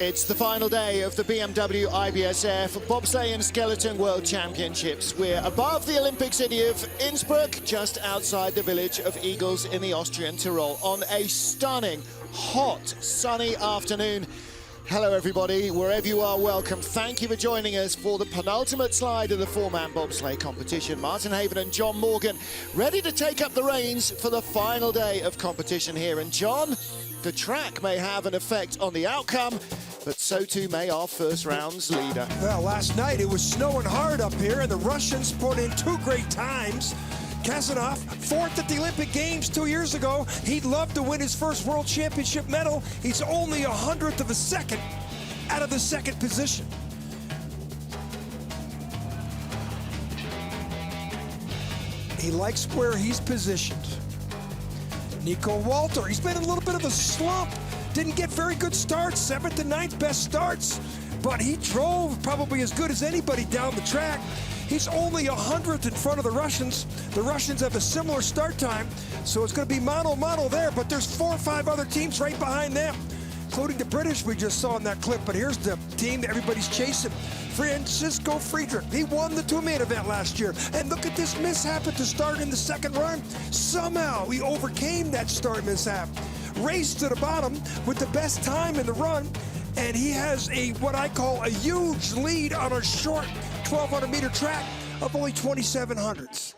It's the final day of the BMW IBSF Bobsleigh and Skeleton World Championships. We're above the Olympic city of Innsbruck, just outside the village of Igls in the Austrian Tyrol, on a stunning, hot, sunny afternoon. Hello everybody, wherever you are, welcome. Thank you for joining us for the penultimate slide of the four-man bobsleigh competition. Martin Haven and John Morgan ready to take up the reins for the final day of competition here. And John, the track may have an effect on the outcome, but so too may our first round's leader. Well, last night it was snowing hard up here, and the Russians put in two great times. Kazanov, fourth at the Olympic Games 2 years ago. He'd love to win his first World Championship medal. He's only 100th of a second out of the second position. He likes where he's positioned. Nico Walter, he's been in a little bit of a slump. Didn't get very good starts, 7th and 9th best starts, but he drove probably as good as anybody down the track. He's only 100th in front of the Russians. The Russians have a similar start time, so it's going to be mano-mano there, but there's 4 or 5 other teams right behind them, including the British we just saw in that clip. But here's the team that everybody's chasing. Friedrich, he won the two-man event last year. And look at this mishap at the start in the second run. Somehow he overcame that start mishap, raced to the bottom with the best time in the run, and he has what I call a huge lead on a short 1,200-meter track of only 2,700ths.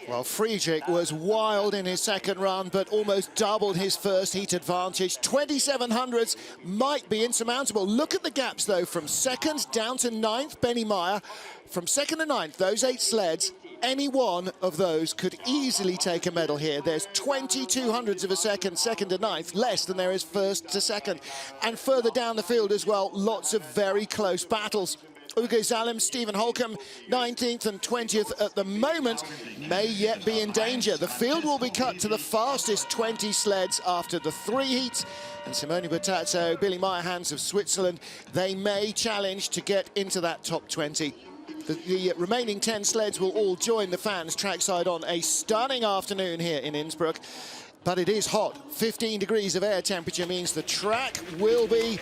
Well, Friedrich was wild in his second run, but almost doubled his first heat advantage. 2,700ths might be insurmountable. Look at the gaps, though, from second down to 9th, Meyer. From second to 9th, those 8 sleds, any one of those could easily take a medal here. There's 2,200ths of a second, second to 9th, less than there is first to second. And further down the field as well, lots of very close battles. Ugo Zalem, Stephen Holcomb, 19th and 20th at the moment, may yet be in danger. The field will be cut to the fastest 20 sleds after the 3 heats. And Simone Bertazzo, Billy Meyer, Hans of Switzerland, they may challenge to get into that top 20. The remaining 10 sleds will all join the fans trackside on a stunning afternoon here in Innsbruck. But it is hot. 15 degrees of air temperature means the track will be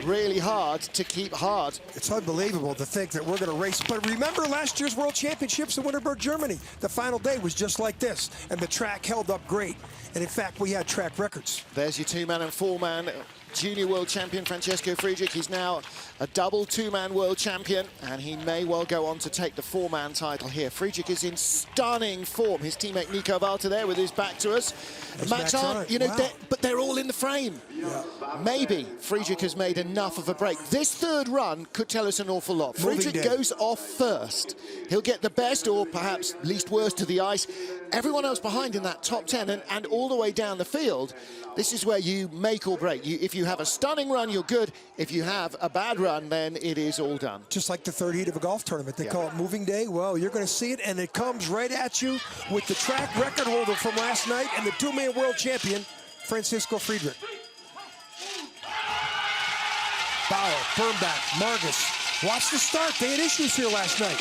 really hard to keep hard. It's unbelievable to think that we're going to race. But remember last year's World Championships in Winterberg, Germany? The final day was just like this, and the track held up great. And in fact, we had track records. There's your 2-man and 4-man junior world champion Francesco Friedrich. He's now a double 2-man world champion, and he may well go on to take the 4-man title here. Friedrich is in stunning form. His teammate Nico Walter there with his back to us. Max Arndt, you know, wow. But they're all in the frame. Yeah. Maybe Friedrich has made enough of a break. This third run could tell us an awful lot. Friedrich goes off first. He'll get the best or perhaps least worst to the ice. Everyone else behind in that top 10 and all the way down the field. This is where you make or break. If you have a stunning run, you're good. If you have a bad run, then it is all done. Just like the third heat of a golf tournament. They call it moving day. Well, you're going to see it, and it comes right at you with the track record holder from last night and the 2-man world champion, Francesco Friedrich. Bauer, Birnbach, Margus. Watch the start. They had issues here last night.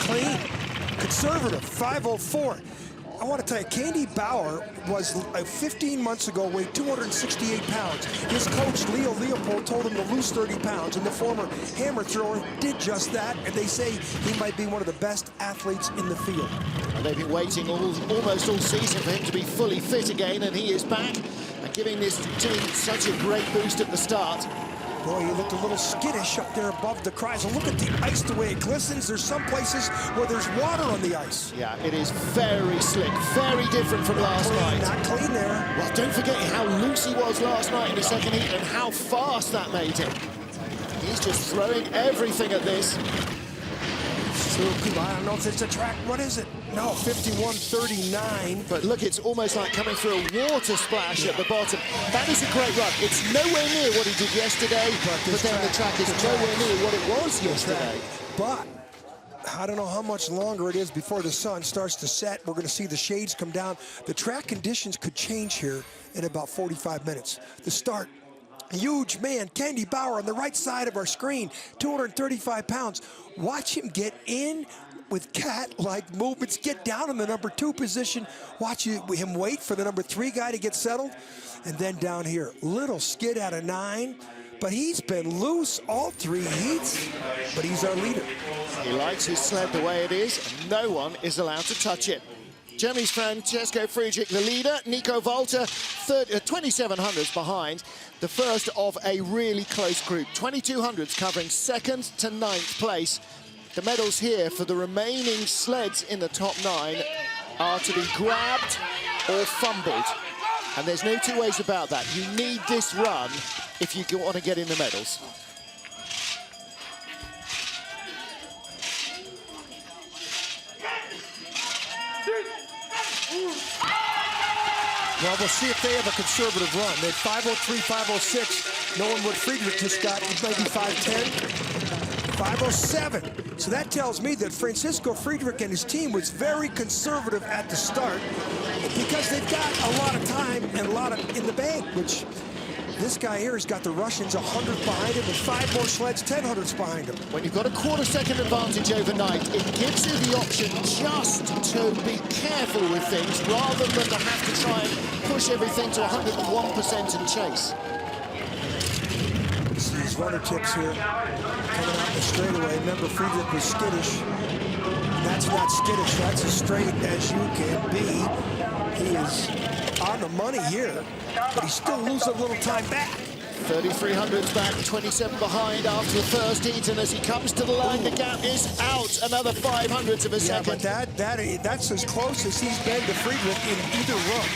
Clean, conservative, 5:04. I want to tell you, Candy Bauer was 15 months ago, weighed 268 pounds. His coach, Leo Leopold, told him to lose 30 pounds, and the former hammer thrower did just that, and they say he might be one of the best athletes in the field. And they've been waiting almost all season for him to be fully fit again, and he is back and giving this team such a great boost at the start. Boy, he looked a little skittish up there above the Kreisel. Look at the ice, the way it glistens. There's some places where there's water on the ice. Yeah, it is very slick, very different from last night. Not clean there. Well, don't forget how loose he was last night in the second heat and how fast that made him. He's just throwing everything at this. I don't know if it's a track. What is it? No, 51.39. But look, it's almost like coming through a water splash at the bottom. That is a great run. It's nowhere near what he did yesterday, but then the track is nowhere near what it was yesterday. But I don't know how much longer it is before the sun starts to set. We're going to see the shades come down. The track conditions could change here in about 45 minutes. The start A huge man, Candy Bauer, on the right side of our screen, 235 pounds. Watch him get in with cat-like movements, get down in the number 2 position. Watch him wait for the number 3 guy to get settled. And then down here, little skid out of 9. But he's been loose all 3 heats, but he's our leader. He likes his sled the way it is, and no one is allowed to touch it. Germany's Francesco Friedrich, the leader. Nico Walter, 2700s behind. The first of a really close group. 2200s covering 2nd to 9th place. The medals here for the remaining sleds in the top 9 are to be grabbed or fumbled. And there's no 2 ways about that. You need this run if you want to get in the medals. Well, we'll see if they have a conservative run. They had 503, 506, knowing what Friedrich just got, maybe 510, 507. So that tells me that Francisco Friedrich and his team was very conservative at the start because they've got a lot of time and a lot of in the bank, which this guy here has got the Russians 100 behind him and 5 more sleds, 1000s behind him. When you've got a quarter-second advantage overnight, it gives you the option just to be careful with things rather than to have to try and push everything to 101% and chase. See his runner tips here coming out the straightaway. Remember, Friedrich was skittish. That's not skittish. That's as straight as you can be. He is on the money here, but he's still losing a little time back. 3300s back, 27 behind after the first heat, and as he comes to the line, the gap is out. Another 500ths of a second. But that's as close as he's been to Friedrich in either run.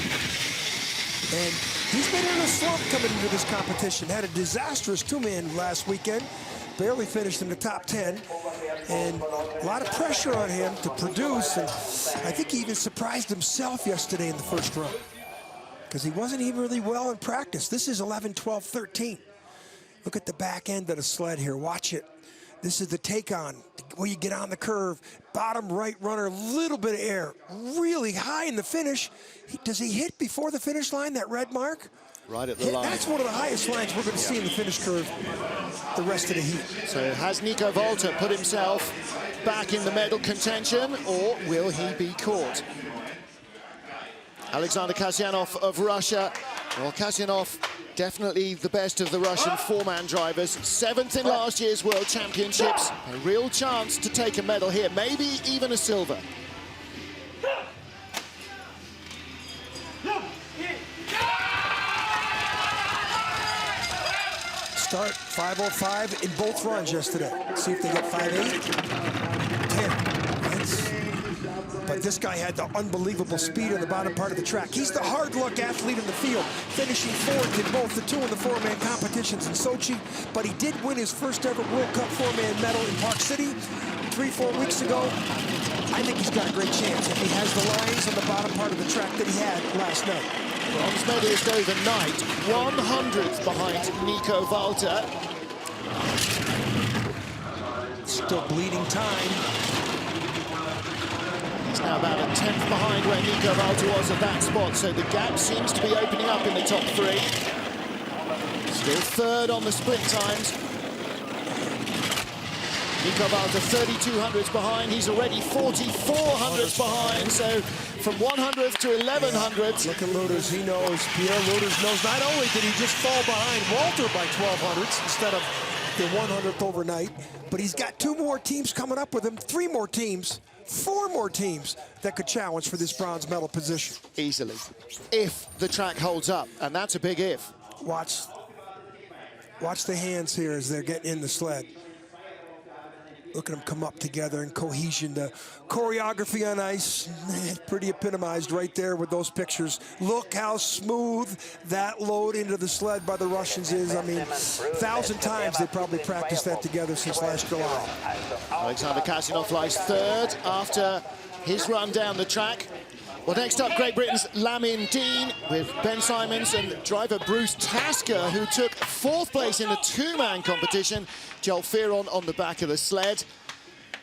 And he's been in a slump coming into this competition. Had a disastrous 2-man last weekend. Barely finished in the top 10. And a lot of pressure on him to produce. And I think he even surprised himself yesterday in the first run, because he wasn't even really well in practice. This is 11, 12, 13. Look at the back end of the sled here. Watch it. This is the take-on, where you get on the curve. Bottom right runner, little bit of air. Really high in the finish. Does he hit before the finish line, that red mark? Right at the line. That's one of the highest lines we're going to see in the finish curve the rest of the heat. So has Nico Walter put himself back in the medal contention, or will he be caught? Alexander Kasyanov of Russia. Well, Kasyanov, definitely the best of the Russian 4-man drivers. 7th in last year's World Championships. A real chance to take a medal here, maybe even a silver. Start 5:05 in both runs yesterday. See if they get 5.8, 10. But this guy had the unbelievable speed on the bottom part of the track. He's the hard luck athlete in the field, finishing 4th in both the 2- and the 4-man competitions in Sochi. But he did win his first ever World Cup 4-man medal in Park City 3-4 weeks ago. I think he's got a great chance if he has the lines on the bottom part of the track that he had last night. Bronze medalist overnight, 100th behind Nico Walter. Still bleeding time. He's now about a 10th behind where Nico Walter was at that spot, so the gap seems to be opening up in the top 3. Still 3rd on the sprint times. Nico Walter 3200s behind. He's already 4400s behind, so from 100th to 1100th. Look at Luders. He knows. Pierre Luders knows not only did he just fall behind Walter by 1200ths instead of the 100th overnight, but he's got 2 more teams coming up with him, 3 more teams, 4 more teams that could challenge for this bronze medal position. Easily, if the track holds up, and that's a big if. Watch the hands here as they're getting in the sled. Look at them come up together in cohesion. The choreography on ice, pretty epitomized right there with those pictures. Look how smooth that load into the sled by the Russians is. I mean, 1,000 times they probably practiced that together since last July. Alexander Kasyanov flies 3rd after his run down the track. Well, next up, Great Britain's Lamin Dean with Ben Simons and driver Bruce Tasker, who took 4th place in the 2-man competition. Joel Fearon on the back of the sled.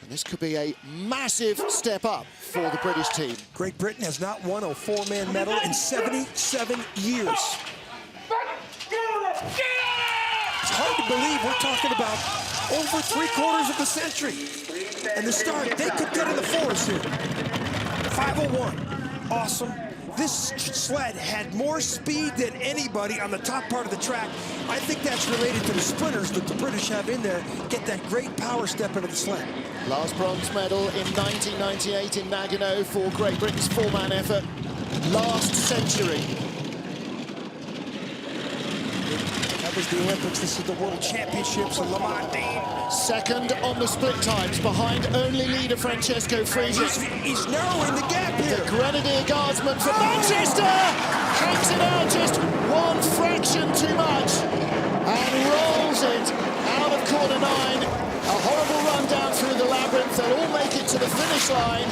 And this could be a massive step up for the British team. Great Britain has not won a 4-man medal in 77 years. can't believe we're talking about over 3/4 of a century. And the start, they could get in the fours here. 5:01, awesome. This sled had more speed than anybody on the top part of the track. I think that's related to the sprinters that the British have in there, get that great power step into the sled. Last bronze medal in 1998 in Nagano for Great Britain's four-man effort. Last century. That was the Olympics. This is the World Championships of Lamour. Second on the split times, behind only leader Francesco Friedrich. He's narrowing the gap here. The Grenadier Guardsman from Manchester hangs it out just one fraction too much and rolls it out of corner 9. A horrible run down through the labyrinth. They'll all make it to the finish line.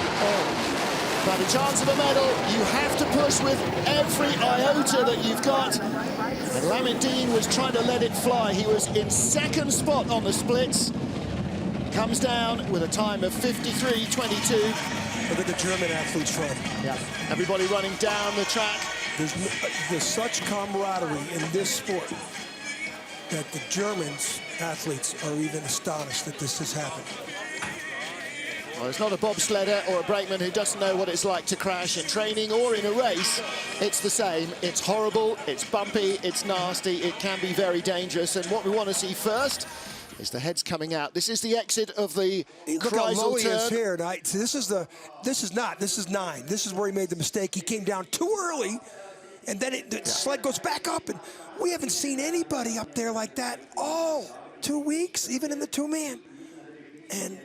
But a chance of a medal, you have to push with every iota that you've got. And Lamour was trying to let it fly. He was in second spot on the splits. Comes down with a time of 53:22. Look at the German athletes, Fred. Yeah. Everybody running down the track. There's such camaraderie in this sport that the Germans athletes are even astonished that this has happened. Well, it's not a bobsledder or a brakeman who doesn't know what it's like to crash in training or in a race. It's the same. It's horrible, it's bumpy, it's nasty, it can be very dangerous. And what we want to see first is the heads coming out. This is the exit of the Look how low he is turn. here. See, this is 9. This is where he made the mistake. He came down too early, and then the sled goes back up. And we haven't seen anybody up there like that all 2 weeks, even in the two-man. And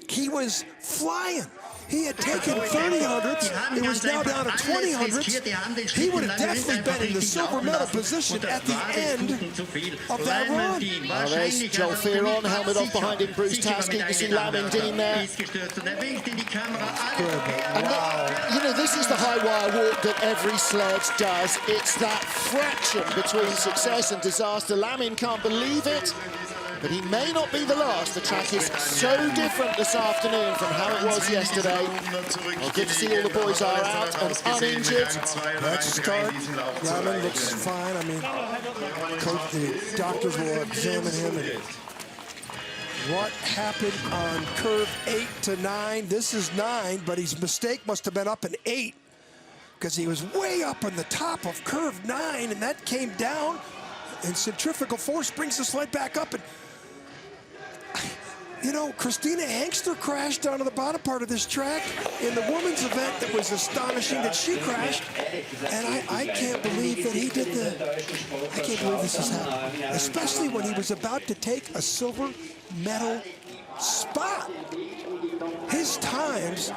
he was flying. He had taken 30 hundredths. He was now down to 20 hundredths. He would have definitely been in the silver medal position at the end of that run. Well, there's Joel Fearon, helmet off behind him, Bruce Taskey. You can see Lamour there. And you know, this is the high wire walk that every sled does. It's that fraction between success and disaster. Lamour can't believe it. But he may not be the last. The track is so different this afternoon from how it was yesterday. Well, good to see all the boys are out and uninjured. Let's start. Lamour looks fine. I mean, the doctors will examine him. And what happened on curve 8 to 9? This is 9, but his mistake must have been up in 8 because he was way up on the top of curve 9, and that came down, and centrifugal force brings the sled back up. And you know, Christina Hengster crashed down to the bottom part of this track in the women's event. That was astonishing that she crashed. And I can't believe that he did I can't believe this has happened. Especially when he was about to take a silver medal spot. His times,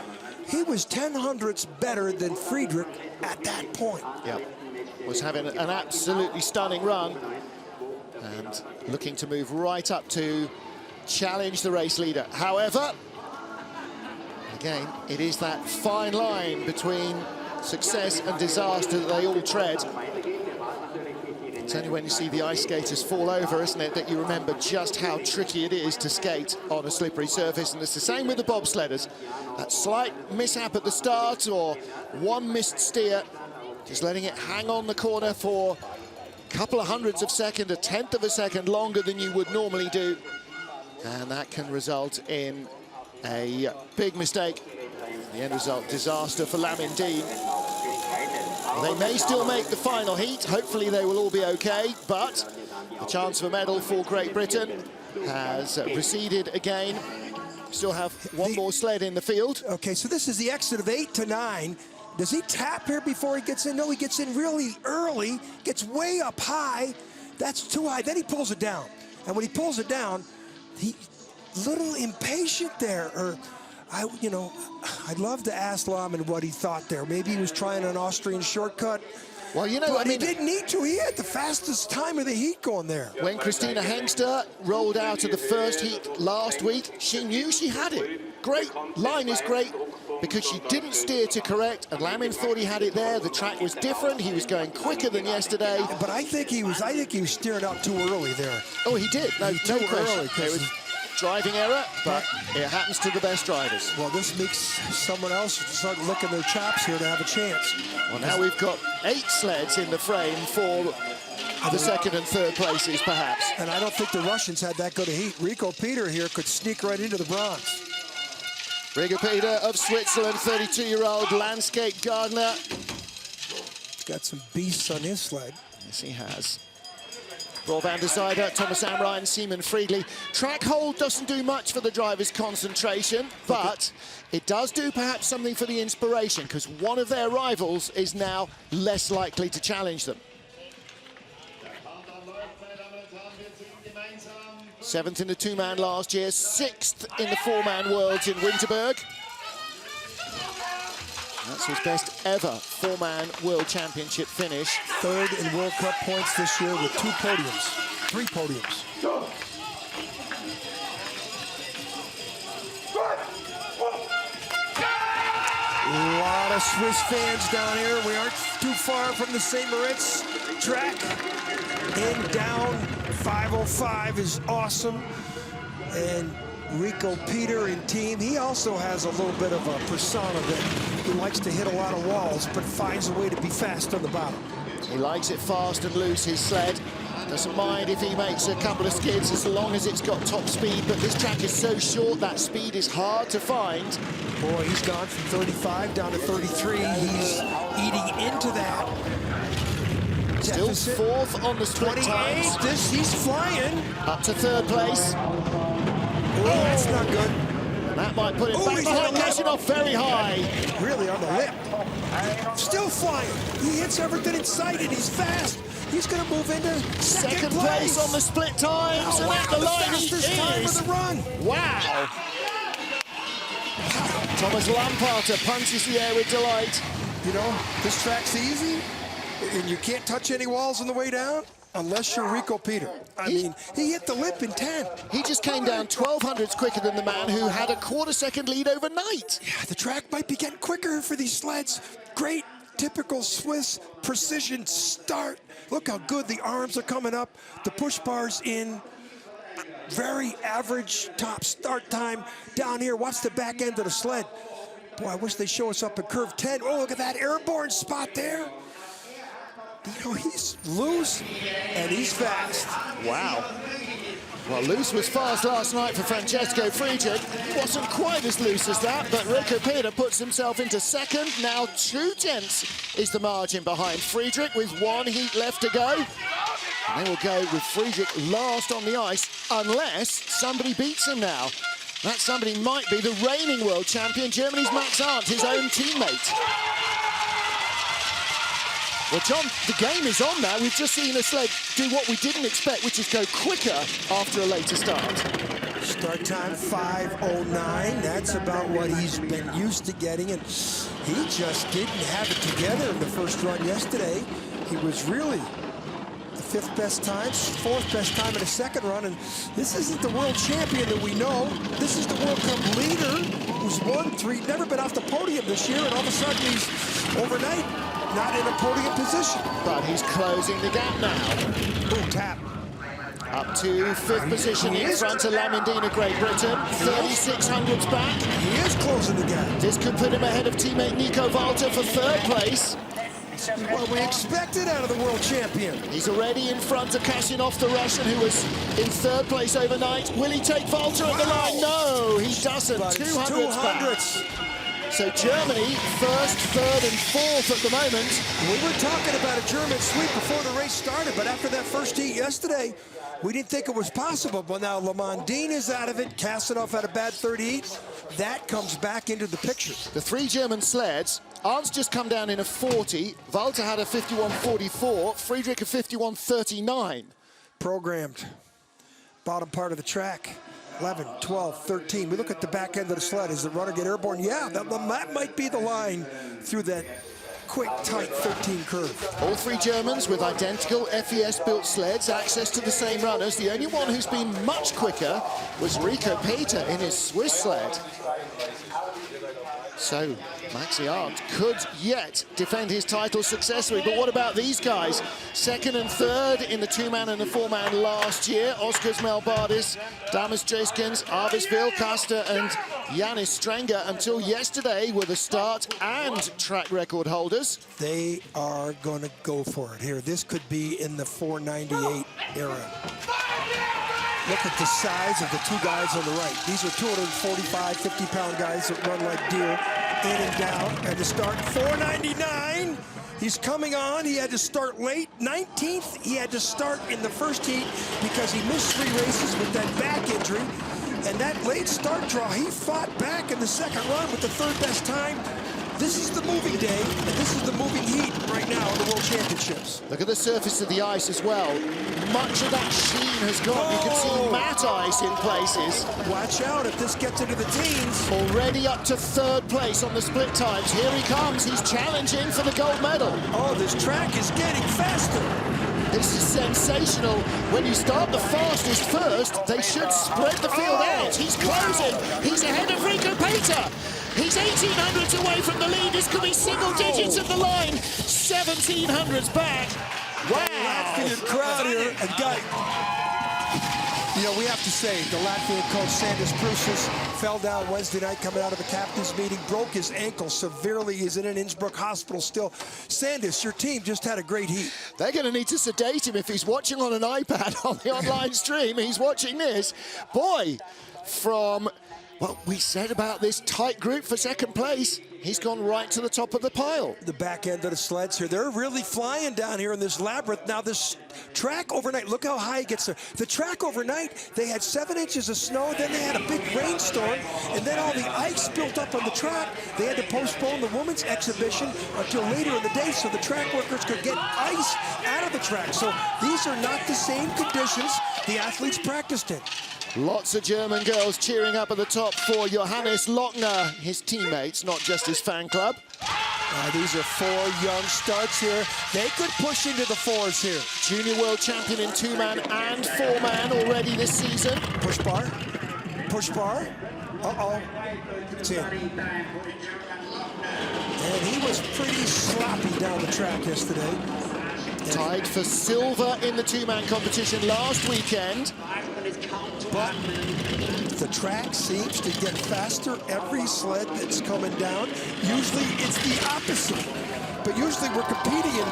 he was 10 hundredths better than Friedrich at that point. Yeah, was having an absolutely stunning run and looking to move right up to challenge the race leader. However, again, it is that fine line between success and disaster that they all tread. It's only when you see the ice skaters fall over, isn't it, that you remember just how tricky it is to skate on a slippery surface. And it's the same with the bobsledders. That slight mishap at the start or one missed steer, just letting it hang on the corner for a couple of hundredths of a second, a tenth of a second longer than you would normally do. And that can result in a big mistake. The end result, disaster for Lamour. They may still make the final heat. Hopefully they will all be okay, but the chance of a medal for Great Britain has receded again. Still have one more sled in the field. Okay, so this is the exit of 8 to 9. Does he tap here before he gets in? No, he gets in really early, gets way up high. That's too high. Then he pulls it down. And when he pulls it down, he little impatient there. Or I'd love to ask Lamour what he thought there. Maybe he was trying an Austrian shortcut. Well, you know, but he didn't need to. He had the fastest time of the heat going there. When Christina Hengster rolled out of the first heat last week, she knew she had it. Great. Line is great because she didn't steer to correct, and Lamour thought he had it there. The track was different. He was going quicker than yesterday. But I think he was steering out too early there. Oh, he did. No question. Early, it was driving error, but it happens to the best drivers. Well, this makes someone else start licking their chops here to have a chance. Well, now we've got 8 sleds in the frame for the second and third places, perhaps. And I don't think the Russians had that good a heat. Rico Peter here could sneak right into the bronze. Rico Peter of Switzerland, 32-year-old landscape gardener. He's got some beasts on his sled. Yes, he has. Roel van der Zijde, Thomas Amrij and Simon Friedrich. Track hold doesn't do much for the driver's concentration, but it does do perhaps something for the inspiration, because one of their rivals is now less likely to challenge them. 7th in the two-man last year, 6th in the four-man worlds in Winterberg. That's his best ever four-man world championship finish. 3rd in World Cup points this year with 3 podiums. A lot of Swiss fans down here. We aren't too far from the St. Moritz track. In, down, 5:05 is awesome. And Rico Peter in team, he also has a little bit of a persona that he likes to hit a lot of walls, but finds a way to be fast on the bottom. He likes it fast and loose, his sled. Doesn't mind if he makes a couple of skids as long as it's got top speed, but this track is so short that speed is hard to find. Boy, he's gone from 35 down to 33. He's eating into that. Still deficit. 4th on the sprint 28, times. he's flying. Up to 3rd place. Oh, that's not good. And that might put him back he's behind, on the lip. catching off very high. Really on the lip. Still flying. He hits everything in sight and he's fast. He's going to move into second place on the split times, and at the line he fastest time is. of the run. Wow. Thomas Lamparter punches the air with delight. You know, this track's easy, and you can't touch any walls on the way down unless you're Rico Peter. I mean, he hit the lip in 10. He just came down 1200s quicker than the man who had a quarter-second lead overnight. Yeah, the track might be getting quicker for these sleds. Great, typical Swiss precision start. Look how good the arms are coming up. The push bars in. Very average top start time down here. Watch the back end of the sled. Boy, I wish they show us up at curve 10. Oh, look at that airborne spot there. You know, he's loose and he's fast. Wow. Well, loose was fast last night for Francesco Friedrich. Wasn't quite as loose as that, but Rico Peter puts himself into second. Now 2/10 is the margin behind Friedrich with 1 heat left to go. And they will go with Friedrich last on the ice unless somebody beats him now. That somebody might be the reigning world champion, Germany's Max Arndt, his own teammate. Well, John, the game is on now. We've just seen a sled do what we didn't expect, which is go quicker after a later start. Start time 5:09. That's about what he's been used to getting, and he just didn't have it together in the first run yesterday. He was really the 5th best time, 4th best time in the second run, and this isn't the world champion that we know. This is the World Cup leader who's won 3, never been off the podium this year, and all of a sudden he's overnight not in a podium position. But he's closing the gap now. Boom, tap. Up to 5th position in front of Lamindina, Great Britain. 3600s back. He is closing the gap. This could put him ahead of teammate Nico Walter for 3rd place. What we expected out of the world champion. He's already in front of Kasyanov, the Russian, who was in 3rd place overnight. Will he take Walter at the line? No, he doesn't. 200s back. So Germany, 1st, 3rd, and 4th at the moment. We were talking about a German sweep before the race started, but after that first heat yesterday, we didn't think it was possible. But now Lamondine is out of it. Kasyanov had a bad 38. That comes back into the picture. The 3 German sleds, Arndt's just come down in a 40. Walter had a 51.44. Friedrich a 51.39. Programmed. Bottom part of the track. 11, 12, 13. We look at the back end of the sled. Does the runner get airborne? Yeah, that might be the line through that quick, tight 13 curve. All 3 Germans with identical FES-built sleds, access to the same runners. The only one who's been much quicker was Rico Peter in his Swiss sled. So Maxi Arndt could yet defend his title successfully, but what about these guys? Second and third in the two-man and the four-man last year. Oscars Melbardis, Damas Jaskins, Arvis Vilkasta and Yanis Stranger until yesterday were the start and track record holders. They are going to go for it here. This could be in the 498 era. Look at the size of the two guys on the right. These are 245, 50-pound guys that run like deer, in and down. And to start 499, he's coming on. He had to start late. 19th, he had to start in the first heat because he missed 3 races with that back injury. And that late start draw, he fought back in the second run with the 3rd best time. This is the moving day, and this is the moving heat right now in the World Championships. Look at the surface of the ice as well. Much of that sheen has gone. You can see matte ice in places. Watch out if this gets into the teens. Already up to 3rd place on the split times. Here he comes. He's challenging for the gold medal. Oh, this track is getting faster. This is sensational. When you start the fastest first, they should spread the field out. He's closing. He's ahead of Rico Pater. He's 1800s away from the lead. This could be single digits at the line. 1700s back. Wow. Latvian crowd here. And guy, you know, we have to say, the Latvian coach, Sandis Prusis, fell down Wednesday night coming out of the captain's meeting, broke his ankle severely. He's in an Innsbruck hospital still. Sandis, your team just had a great heat. They're going to need to sedate him if he's watching on an iPad on the online stream. He's watching this. Boy, from what we said about this tight group for second place, he's gone right to the top of the pile. The back end of the sleds here, they're really flying down here in this labyrinth. Now this track overnight, look how high it gets there. The track overnight, they had 7 inches of snow, then they had a big rainstorm, and then all the ice built up on the track. They had to postpone the women's exhibition until later in the day so the track workers could get ice out of the track. So these are not the same conditions the athletes practiced in. Lots of German girls cheering up at the top for Johannes Lochner, his teammates, not just his fan club. These are 4 young studs here. They could push into the 4s here. Junior world champion in 2-man and 4-man already this season. Push bar. Push bar. Uh-oh. It's in. And he was pretty sloppy down the track yesterday. Tied for silver in the 2-man competition last weekend. But the track seems to get faster every sled that's coming down. Usually it's the opposite. But usually we're competing in,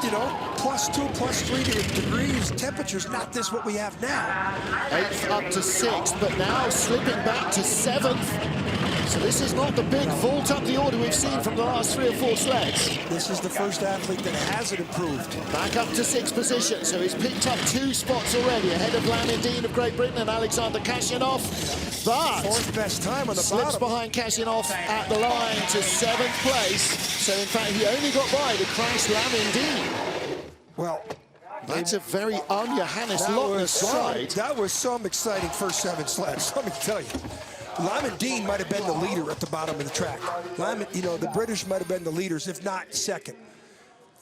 you know, +2, +3 degrees temperatures. Not this what we have now. 8th up to 6th, but now slipping back to 7th. So this is not the big vault up the order we've seen from the last 3 or 4 sleds. This is the first athlete that hasn't improved. Back up to 6th position, so he's picked up 2 spots already, ahead of Lamour of Great Britain and Alexander Kasyanov. But 4th best time on the slips bottom. behind Kasyanov at the line to 7th place. So in fact, he only got by the Christ Lamour. Well, that's a very un-Johannes Lochner stride. That was some exciting first 7 sleds, let me tell you. Lyman Dean might have been the leader at the bottom of the track. Lyman, you know, the British might have been the leaders, if not second.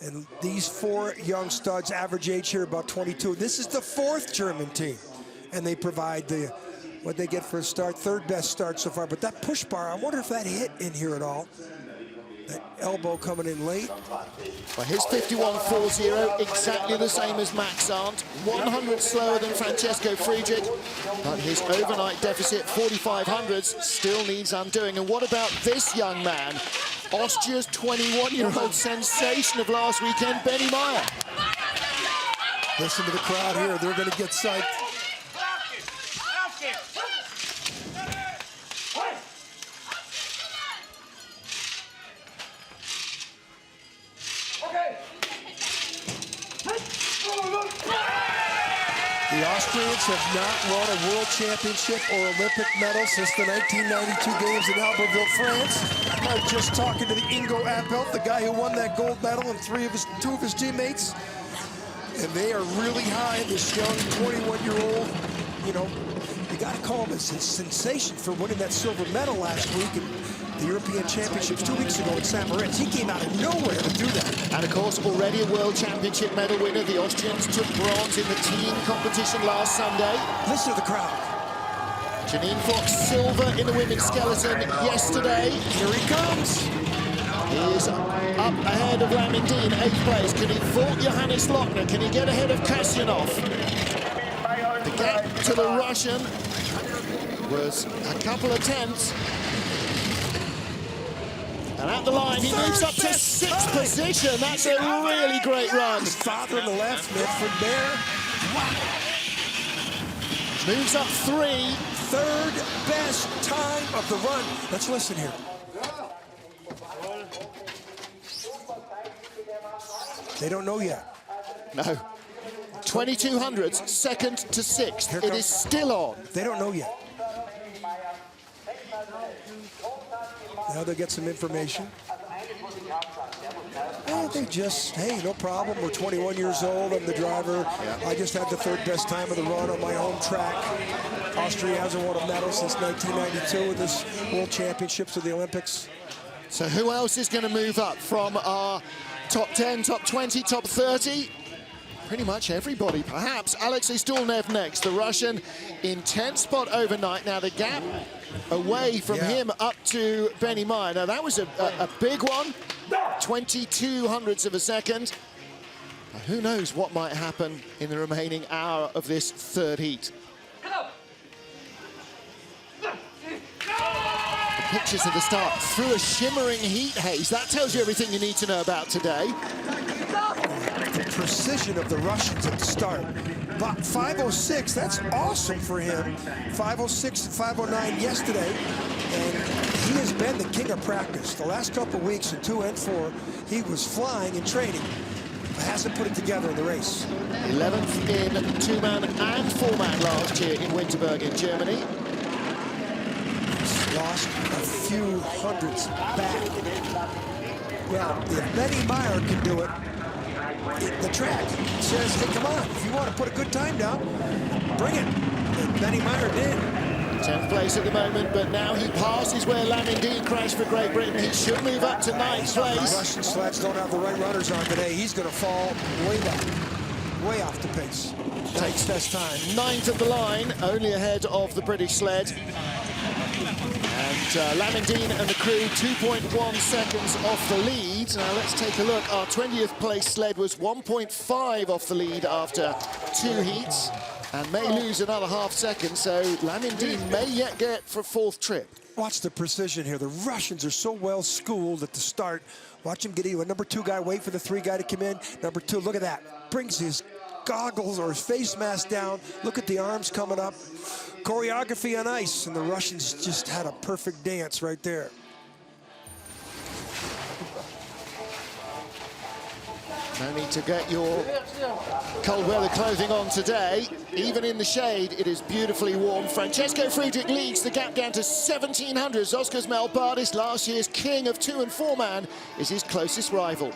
And these 4 young studs, average age here about 22. This is the 4th German team. And they provide the, what they get for a start, 3rd best start so far. But that push bar, I wonder if that hit in here at all. That elbow coming in late. Well, his 51.40, exactly the same as Max Arndt, 100 slower than Francesco Friedrich, but his overnight deficit, 4500s, still needs undoing. And what about this young man, Austria's 21-year-old sensation of last weekend, Benny Meyer? Listen to the crowd here, they're going to get psyched. The Austrians have not won a world championship or Olympic medal since the 1992 games in Albertville, France. I was just talking to the Ingo Appelt, the guy who won that gold medal, and 2 of his teammates. And they are really high, this young 21-year-old, you know, you got to call him a sensation for winning that silver medal last week in the European Championships 2 weeks ago in St. Moritz. He came out of nowhere to do that. And of course, already a World Championship medal winner. The Austrians took bronze in the team competition last Sunday. Listen to the crowd. Janine Fox silver in the women's skeleton yesterday. Here he comes. He is up ahead of Lamindine, 8th place. Can he vault Johannes Lochner? Can he get ahead of Kasyanov? The gap to the Russian was a couple of tenths. And at the line, he moves up to 6th position. That's a really great run. His father on the left, Medford there. Moves up 3. Third best time of the run. Let's listen here. They don't know yet. No. 2200s, 2nd to 6th. It is still on. They don't know yet. Now they'll get some information. And they just, hey, no problem. We're 21 years old. I'm the driver. Yeah. I just had the 3rd best time of the run on my home track. Austria hasn't won a medal since 1992 in this World Championships or the Olympics. So who else is going to move up from our top 10, top 20, top 30? Pretty much everybody, perhaps. Alexei Stulnev next, the Russian in 10th spot overnight. Now the gap away from him up to Benny Meyer. Now that was a big one, 22 hundredths of a second. Now, who knows what might happen in the remaining hour of this 3rd heat. The pictures of the start through a shimmering heat haze. That tells you everything you need to know about today. The precision of the Russians at the start. But 5:06, that's awesome for him. 5:06 and 5:09 yesterday. And he has been the king of practice. The last couple of weeks in 2 and 4, he was flying in training. But hasn't put it together in the race. 11th in 2-man and 4-man last year in Winterberg in Germany. He's lost a few hundredths back. Well, if Benny Meyer can do it, the track says, hey, come on, if you want to put a good time down, bring it. And Benny Meyer did. 10th place at the moment, but now he passes where Lamindine crashed for Great Britain. He should move up to 9th place. The Russian sleds don't have the right runners on today. He's going to fall way back, way off the pace. Takes this time. 9th at the line, only ahead of the British sled. And Lamindine and the crew 2.1 seconds off the lead. Now let's take a look. Our 20th place sled was 1.5 off the lead after 2 heats and may lose another half second. So Lamindine may yet get for 4th trip. Watch the precision here. The Russians are so well schooled at the start. Watch him get even. Number 2 guy, wait for the 3 guy to come in. Number 2, look at that. Brings his goggles or his face mask down. Look at the arms coming up. Choreography on ice, and the Russians just had a perfect dance right there. No need to get your cold weather clothing on today. Even in the shade, it is beautifully warm. Francesco Friedrich leads the gap down to 1700. Oscar's Melbardis, last year's king of 2 and 4-man, is his closest rival.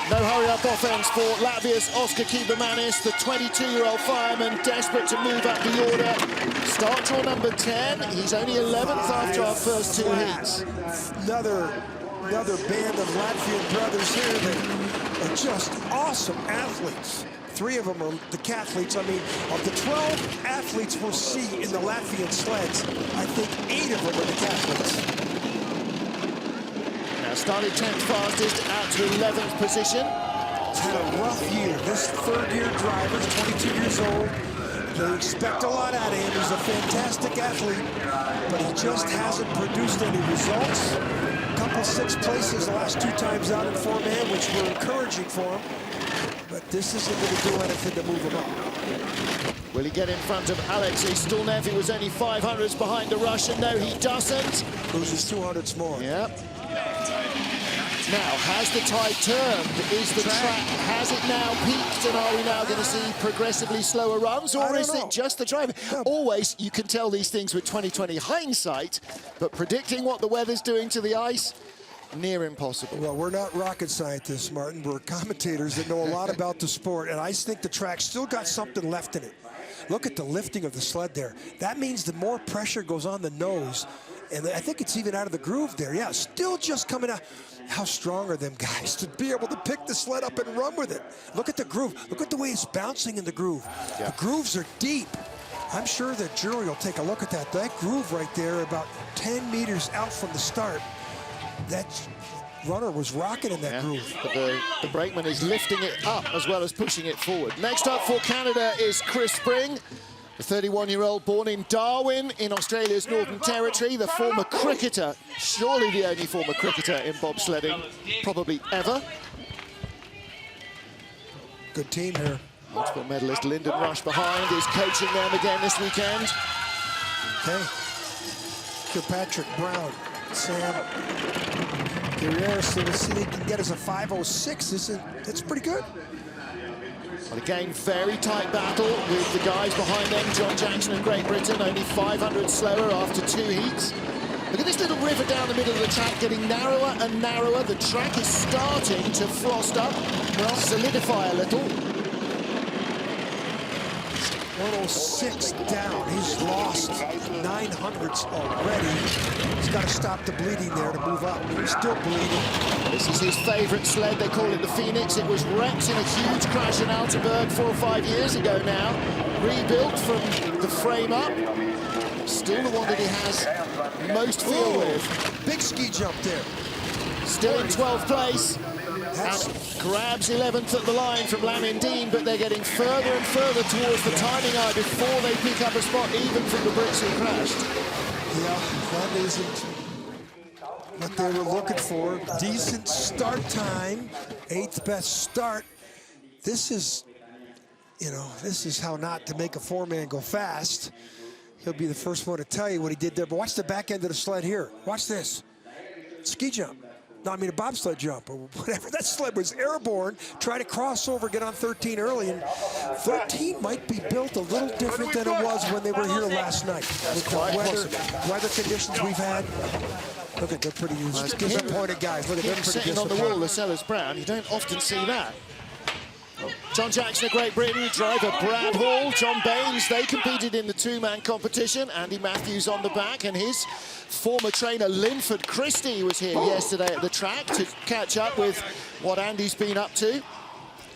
No hurry-up offense for Latvia's Oskar Kibamanis, the 22-year-old fireman, desperate to move up the order. Start draw number 10. He's only 11th after our first 2 heats. Another band of Latvian brothers here that are just awesome athletes. 3 of them are the cathletes. I mean, of the 12 athletes we'll see in the Latvian sleds, I think 8 of them are the cathletes. Started 10th fastest out to 11th position. He's had a rough year. This 3rd-year driver is 22 years old. They expect a lot out of him. He's a fantastic athlete, but he just hasn't produced any results. A couple 6th places the last 2 times out in 4-man, which were encouraging for him. But this isn't going to do anything to move him up. Will he get in front of Alexei Stulnev? He was only 500s behind the Russian. No, he doesn't. Loses 200s more. Yep. Now, has the tide turned? Is the track, has it now peaked? And are we now going to see progressively slower runs? Or is it just the driver? Always, you can tell these things with 20/20 hindsight, but predicting what the weather's doing to the ice, near impossible. Well, we're not rocket scientists, Martin. We're commentators that know a lot about the sport, and I think the track's still got something left in it. Look at the lifting of the sled there. That means the more pressure goes on the nose, and I think it's even out of the groove there. Yeah, still just coming out. How strong are them guys to be able to pick the sled up and run with it? Look at the groove. Look at the way it's bouncing in the groove. Yeah. The grooves are deep. I'm sure the jury will take a look at that. That groove right there, about 10 meters out from the start, that runner was rocking in that groove. But the brakeman is lifting it up as well as pushing it forward. Next up for Canada is Chris Spring, the 31-year-old born in Darwin in Australia's Northern Territory, the former cricketer, surely the only former cricketer in bobsledding, probably ever. Good team here. Multiple medalist Lyndon Rush behind is coaching them again this weekend. Okay. Kirkpatrick, Brown, Sam, Guerrero, so let's see if he can get us a 5:06. It's pretty good. But again, very tight battle with the guys behind them. John Jackson and Great Britain, only 500 slower after 2 heats. Look at this little river down the middle of the track, getting narrower and narrower. The track is starting to frost up, well, solidify a little. 106 down. He's lost 900s already. He's got to stop the bleeding there to move up. He's still bleeding. This is his favorite sled. They call it the Phoenix. It was wrecked in a huge crash in Altenburg 4 or 5 years ago now. Rebuilt from the frame up. Still the one that he has most feel with. Big ski jump there. Still in 12th place. And grabs 11th at the line from Lamour, but they're getting further and further towards the timing eye before they pick up a spot even from the Brits who crashed. Yeah, that isn't what they were looking for. Decent start time, 8th best start. This is, you know, this is how not to make a 4-man go fast. He'll be the first one to tell you what he did there, but watch the back end of the sled here. Watch this, ski jump. No, I mean a bobsled jump or whatever. That sled was airborne, try to cross over, get on 13 early, and 13 might be built a little different than it was when they were here last night. With the weather conditions we've had. Look at, they're pretty disappointed guys. Look at them pretty sitting on the wall, the Sellers Brown. You don't often see that. John Jackson of Great Britain, driver Brad Hall, John Baines, they competed in the 2-man competition. Andy Matthews on the back, and his former trainer Linford Christie was here yesterday at the track to catch up with what Andy's been up to.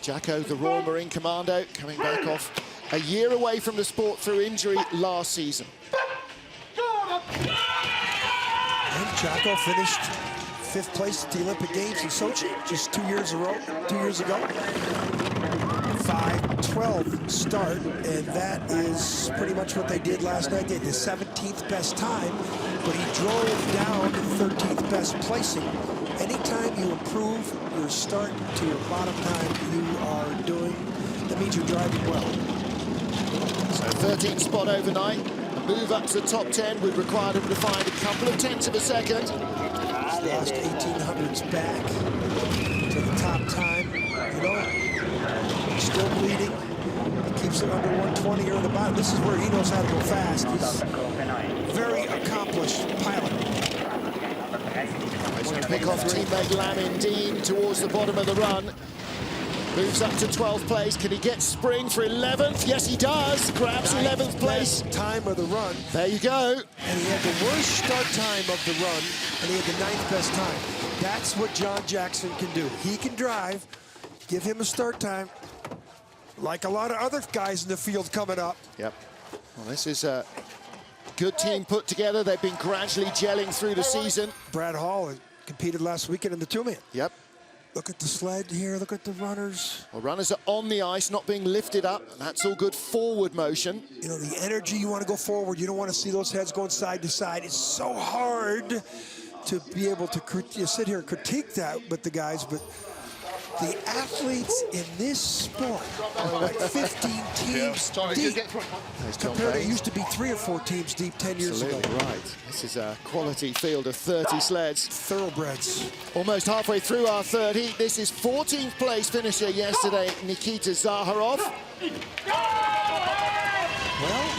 Jacko, the Royal Marine Commando, coming back off a year away from the sport through injury last season. And Jacko finished 5th place at the Olympic Games in Sochi just 2 years ago. 5:12 start, and that is pretty much what they did last night. They did the 17th best time, but he drove down 13th best placing. Anytime you improve your start to your bottom time, you are doing, that means you're driving well. So 13th spot overnight. A move up to the top 10 would require him to find a couple of tenths of a second. He's lost 1800s back to the top time. You know, he's still bleeding. He keeps it under 120 here in the bottom. This is where he knows how to go fast. He's a very accomplished pilot. He's going to pick off teammate Lamour towards the bottom of the run. Moves up to 12th place. Can he get Spring for 11th? Yes, he does. Grabs 11th place. Time of the run. There you go. And he had the worst start time of the run, and he had the 9th best time. That's what John Jackson can do. He can drive. Give him a start time, like a lot of other guys in the field coming up. Yep. Well, this is a good team put together. They've been gradually gelling through the season. Brad Hall competed last weekend in the 2-man. Yep. Look at the sled here. Look at the runners. Well, runners are on the ice, not being lifted up. And that's all good forward motion. You know, the energy, you want to go forward. You don't want to see those heads going side to side. It's so hard to be able to sit here and critique that with the guys, but the athletes in this sport are like 15 teams deep. Compared to it used to be 3 or 4 teams deep 10 years ago. Right. This is a quality field of 30 sleds. Thoroughbreds. Almost halfway through our 30. This is 14th place finisher yesterday, Nikita Zaharov. Well,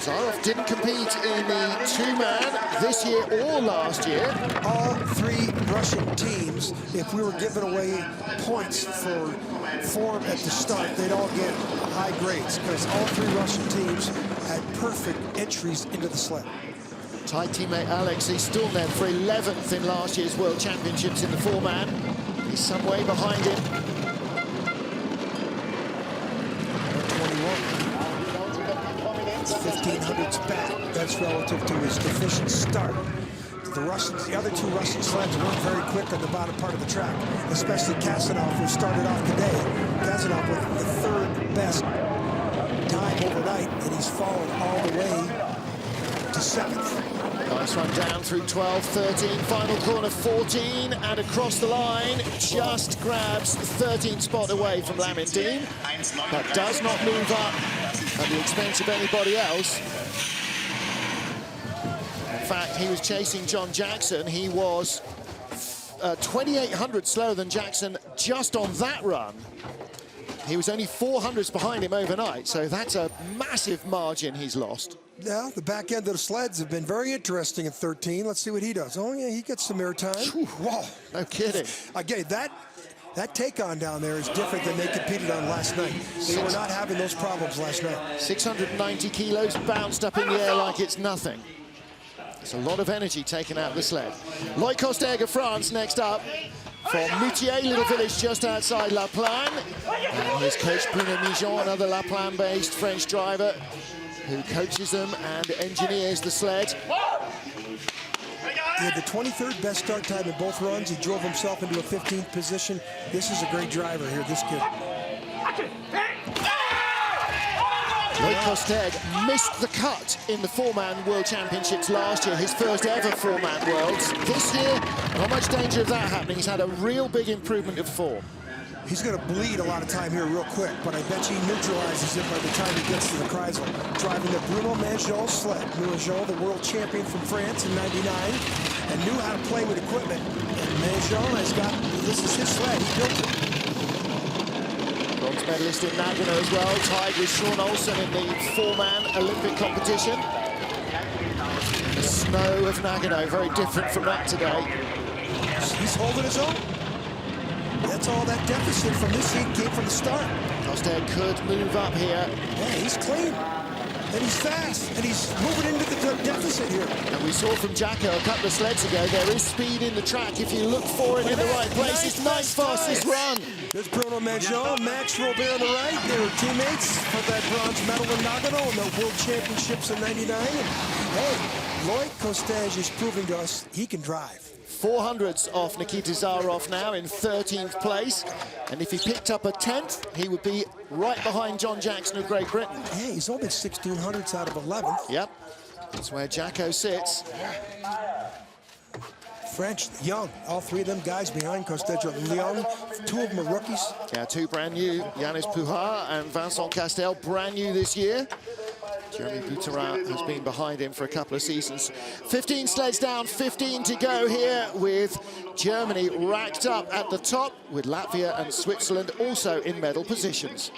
Zaharov didn't compete in the 2-man this year or last year. All 3 Russian teams, if we were giving away points for form at the start, they'd all get high grades because all 3 Russian teams had perfect entries into the sled. Tight teammate Alexei Stulnev for 11th in last year's World Championships in the 4-man. He's some way behind him. 21. 1600ths back. That's relative to his deficient start. The other two Russian sleds weren't very quick on the bottom part of the track, especially Kasanov, who started off today. Kasanov with the third best time overnight, and he's fallen all the way to 7th. Nice one down through 12, 13, final corner 14, and across the line, just grabs the 13th spot away from Lamour, but does not move up at the expense of anybody else. In fact, he was chasing John Jackson. He was 2,800 slower than Jackson just on that run. He was only 400s behind him overnight, so that's a massive margin he's lost. Yeah, the back end of the sleds have been very interesting at 13. Let's see what he does. Oh, yeah, he gets some airtime. Whoa, no kidding. Again, that take-on down there is different than they competed on last night. They were not having those problems last night. 690 kilos bounced up in the air like it's nothing. It's a lot of energy taken out of the sled. Loïc Costaigne of France next up from Moutier, little village just outside La Plagne. And his coach Bruno Mijon, another La Plagne-based French driver who coaches them and engineers the sled. He had the 23rd best start time in both runs. He drove himself into a 15th position. This is a great driver here, this kid. Loïc Costaigne missed the cut in the four-man World Championships last year, his first ever four-man Worlds. This year, not much danger of that happening. He's had a real big improvement of form. He's going to bleed a lot of time here real quick, but I bet he neutralizes it by the time he gets to the Kreisel. Driving the Bruno Mijon sled. Mijon, the world champion from France in '99, and knew how to play with equipment. And Mijon has got, this is his sled, he built it. Bronze medalist in Nagano as well, tied with Sean Olsen in the four-man Olympic competition. The snow of Nagano, very different from that today. He's holding his own. That's all that deficit from this heat came from the start. Costaigne could move up here. Yeah, he's clean. And he's fast. And he's moving into the deficit here. And we saw from Jacko a couple of sleds ago, there is speed in the track if you look for it in the right place. It's ninth fastest run. There's Bruno Mijon, Max Robert on the right. They were teammates for that bronze medal in Nagano in the World Championships in '99. And hey, Loïc Costaigne is proving to us he can drive. 400s off Nikita Zaharoff now in 13th place. And if he picked up a 10th, he would be right behind John Jackson of Great Britain. Hey, he's only 1600ths out of 11th. Yep, that's where Jacko sits. French, young, all three of them guys behind Costaigne, young, two of them are rookies. Yeah, two brand new, Yanis Pujar and Vincent Castel, brand new this year. Jeremy Bouterin has been behind him for a couple of seasons. 15 sleds down, 15 to go here with Germany racked up at the top, with Latvia and Switzerland also in medal positions.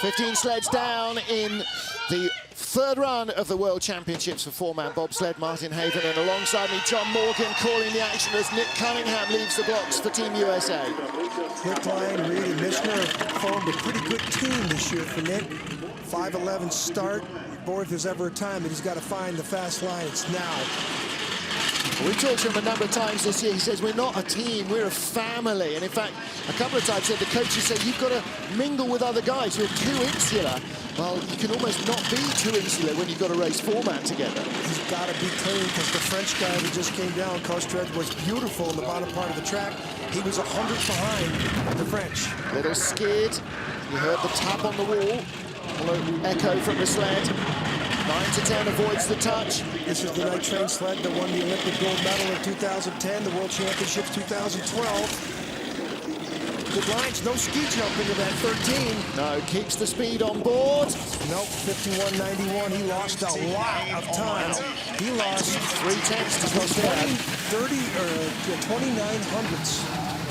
15 sleds down in the third run of the World Championships for four-man bobsled. Martin Haven, and alongside me, John Morgan calling the action as Nick Cunningham leaves the blocks for Team USA. Hickline, Reed, and Mishner formed a pretty good team this year for Nick. 5'11" start. Boy, if there's ever a time that he's got to find the fast line, it's now. We talked to him a number of times this year. He says, we're not a team, we're a family. And in fact, a couple of times the coaches said, you've got to mingle with other guys who are too insular. Well, you can almost not be too insular when you've got to race four-man together. He's got to be clean, because the French guy that just came down, Costaigne, was beautiful in the bottom part of the track. He was 100 behind the French. Little skid. You heard the tap on the wall. Hello, echo from the sled. 9 to 10 avoids the touch. This is the night train sled that won the Olympic gold medal in 2010, the World Championships 2012. Good lines, no ski jumping to that 13. No, keeps the speed on board. Nope, 51.91. He lost a lot of time. He lost 3/10 to Costaigne. 29 hundredths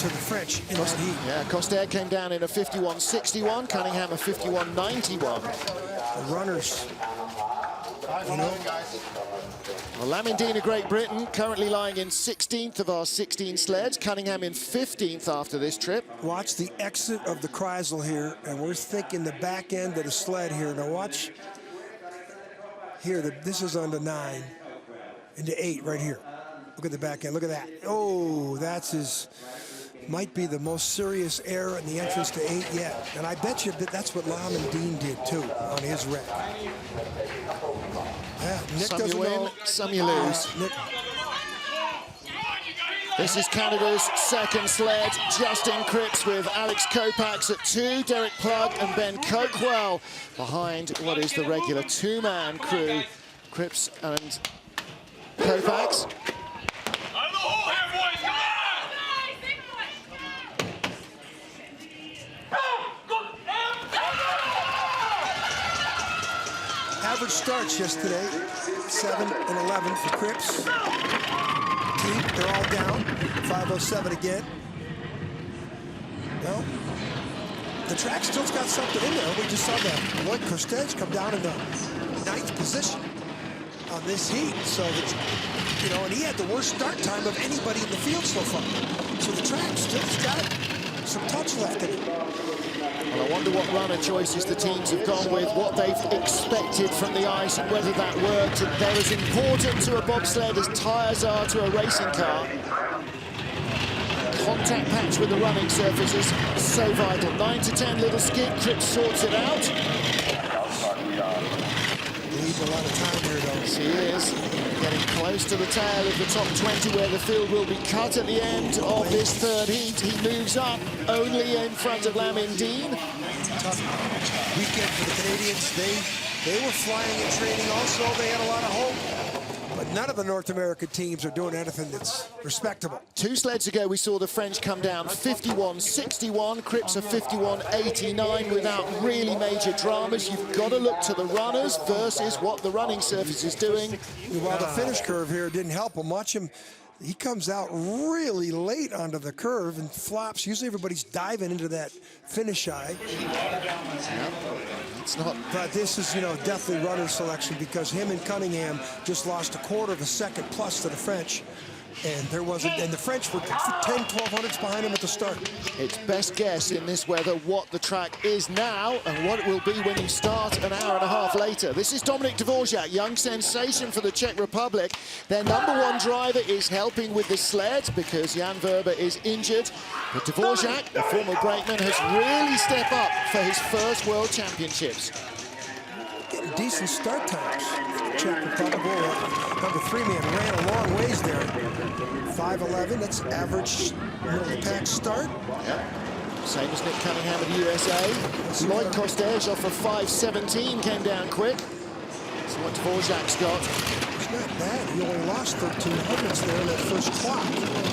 to the French in that heat. Yeah, Costaigne came down in a 51.61. Cunningham a 51.91. The runners. You know, well, Lamour of Great Britain currently lying in 16th of our 16 sleds. Cunningham in 15th after this trip. Watch the exit of the Kreisel here, and we're thinking the back end of the sled here. Now watch here. This is on the 9 into 8 right here. Look at the back end. Look at that. Oh, that's his. might be the most serious error in the entrance to 8 yet. And I bet you that that's what Lamour did too on his wreck. Yeah, Nick some doesn't you win, know. some you lose. Nick. This is Canada's second sled. Justin Cripps with Alex Kopax at 2, Derek Plug and Ben Coakwell behind what is the regular two-man crew. Cripps and Kopax. Average starts yesterday, 7 and 11 for Cripps. Team, they're all down. 5:07 again. Well, the track still's got something in there. We just saw that Lloyd Kostage come down in the 9th position on this heat. So, and he had the worst start time of anybody in the field so far. So the track still's got some touch left in it. Well, I wonder what runner choices the teams have gone with, what they've expected from the ice and whether that worked. And they're as important to a bobsled as tyres are to a racing car. Contact patch with the running surfaces, so vital. 9 to 10 little skid, Cripps sorts it out. Needs a lot of time here, though. She is getting close to the tail of the top 20 where the field will be cut at the end of this third heat. He moves up only in front of Lamour. Tough weekend for the Canadians. They were flying and training also. They had a lot of hope. But none of the North American teams are doing anything that's respectable. 2 sleds ago, we saw the French come down 51-61. Cripps a 51-89 without really major dramas. You've got to look to the runners versus what the running surface is doing. While the finish curve here didn't help him, watch him. He comes out really late onto the curve and flops. Usually everybody's diving into that finish eye. It's not. But this is, definitely runner selection because him and Cunningham just lost 1/4 of a second plus to the French. And there wasn't, and the French were 10-12 behind him at the start. It's best guess in this weather what the track is now and what it will be when you start an hour and a half later. This is Dominik Dvorak, young sensation for the Czech Republic. Their #1 driver is helping with the sled because Jan Verber is injured. But Dvorak, a former brakeman, has really stepped up for his first World Championships. Getting decent start times. Czech Republic, #3 man ran a long ways there. 5:11, that's average middle of the pack start. Yep. Same as Nick Cunningham of the USA. Lloyd Kostage off of 5:17 came down quick. That's what Dvorak's got. It's not bad. He only lost 13 hundredths there in that first clock.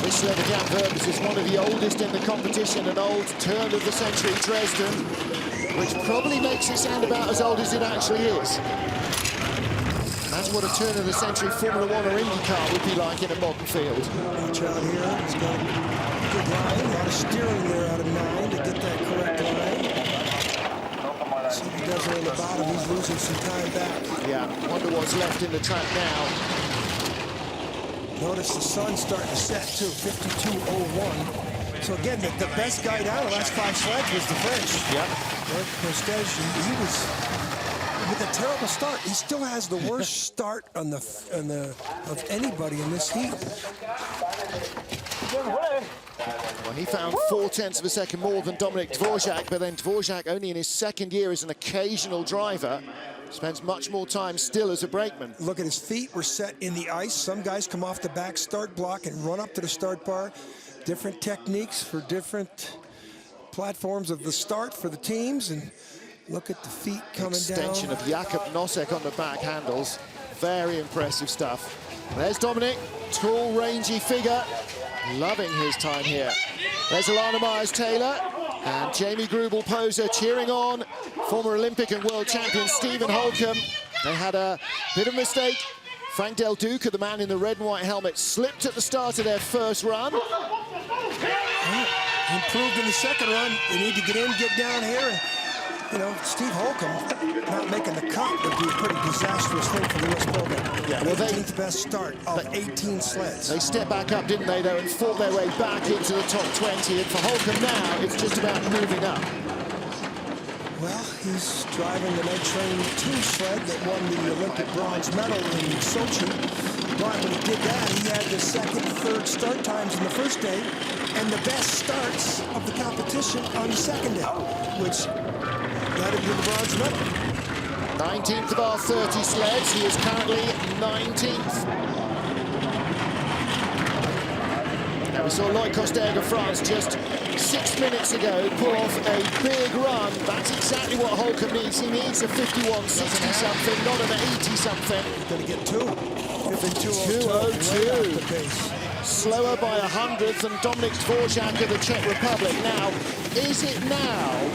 This sled of Jan Verbers is one of the oldest in the competition, an old turn of the century Dresden, which probably makes it sound about as old as it actually is. That's what a turn of the century Formula 1 or IndyCar would be like in a modern field. Watch out here. He's got a good line. A lot of steering there out of 9 to get that correct line. See if he does it on the bottom. He's losing some time back. Yeah, wonder what's left in the track now. Notice the sun's starting to set too, 52:01. So again, the best guy down the last 5 sleds was the French. Yep. He was with a terrible start. He still has the worst start of anybody in this heat. Well, he found 0.4 of a second more than Dominik Dvorak, but then Dvorak, only in his second year as an occasional driver, spends much more time still as a brakeman. Look at his feet were set in the ice. Some guys come off the back start block and run up to the start bar. Different techniques for different platforms of the start for the teams. And look at the feet coming Extension down. of Jakob Nosek on the back handles. Very impressive stuff. There's Dominik, tall, rangy figure. Loving his time here. There's Alana Myers-Taylor and Jamie Grubel-Poser cheering on former Olympic and world champion Stephen Holcomb. They had a bit of a mistake. Frank Del Duca, the man in the red and white helmet, slipped at the start of their first run. Improved in the second run. They need to get in, get down here. Steve Holcomb not making the cut would be a pretty disastrous thing for the U.S. program. Yeah, well, 18th best start of 18 sleds. They stepped back up, didn't they, though, and fought their way back into the top 20. And for Holcomb now, it's just about moving up. Well, he's driving the Night Train 2 sled that won the Olympic bronze medal in Sochi. But when he did that, he had the second, third start times in the first day and the best starts of the competition on the second day, which led him to the bronze medal. 19th of our 30 sleds. He is currently 19th. Now we saw Loïc Costaigne of France just 6 minutes ago pull off a big run. That's exactly what Holcomb needs. He needs a 51.60 something, not an 80 something. He's going to get 52.02. Slower by 100th than Dominik Dvořák of the Czech Republic. Now, is it now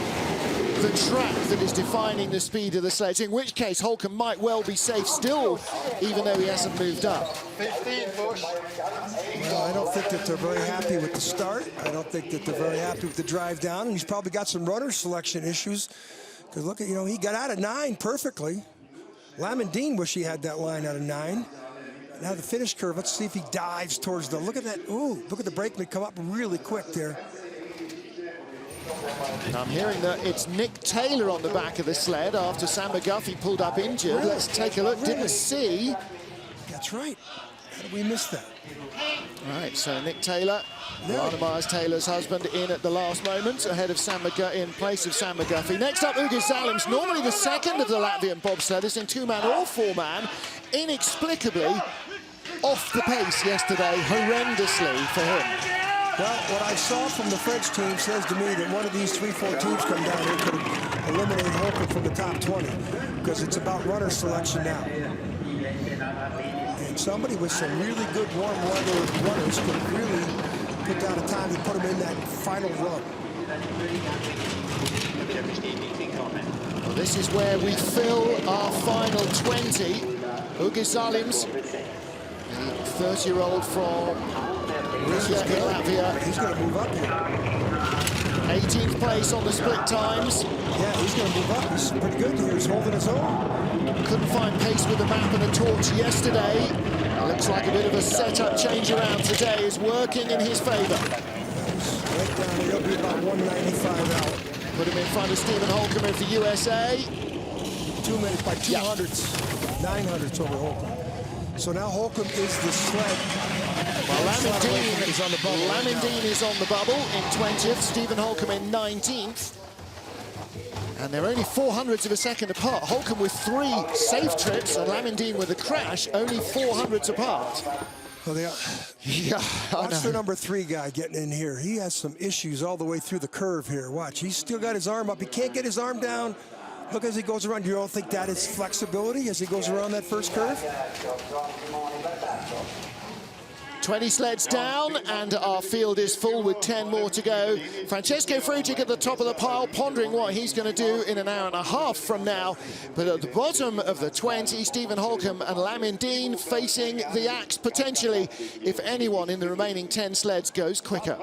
the track that is defining the speed of the sleds? In which case, Holcomb might well be safe still, even though he hasn't moved up. 15 push. Well, I don't think that they're very happy with the start. I don't think that they're very happy with the drive down. And he's probably got some runner selection issues. Because look at, you know, he got out of 9 perfectly. Lamour wish he had that line out of 9. Now the finish curve, let's see if he dives towards the, look at that, ooh, look at the brakeman come up really quick there. I'm hearing that it's Nick Taylor on the back of the sled after Sam McGuffey pulled up injured. Really? Let's take a look. Really? Didn't see. That's right. How did we miss that? All right, so Nick Taylor, Lana Myers-Taylor's husband, in at the last moment, ahead of Sam McGuffey, in place of Sam McGuffey. Next up, Ugis Zalims, normally the second of the Latvian bobsledders in 2-man or 4-man, inexplicably off the pace yesterday, horrendously for him. Well, what I saw from the French team says to me that one of these 3-4 teams come down here could eliminate Holcomb from the top 20, because it's about runner selection now. And somebody with some really good warm weather runners could really put down a time to put them in that final run. Well, this is where we fill our final 20. Ugis Zalims, the 30-year-old from Latvia. He's going to move up here. 18th place on the split times. Yeah, he's going to move up. He's pretty good here. He's holding his own. Couldn't find pace with the map and the torch yesterday. Looks like a bit of a setup change around today is working in his favor. Right down here, he'll be about 195 out. Put him in front of Stephen Holcomb of the USA. 2 minutes by 200ths, 900ths over Holcomb. So now Holcomb is the sled. Well, Lamour is on the bubble. Lamour is on the bubble in 20th, Stephen Holcomb in 19th. And they're only 400ths of a second apart. Holcomb with 3 safe trips and Lamour with a crash, only 400ths apart. Well, they are. Yeah, Watch the number 3 guy getting in here. He has some issues all the way through the curve here. Watch, he's still got his arm up. He can't get his arm down. Look as he goes around. You don't think that is flexibility as he goes around that first curve? 20 sleds down, and our field is full with 10 more to go. Francesco Friedrich at the top of the pile, pondering what he's going to do in an hour and a half from now. But at the bottom of the 20, Stephen Holcomb and Lamour facing the axe, potentially, if anyone in the remaining 10 sleds goes quicker.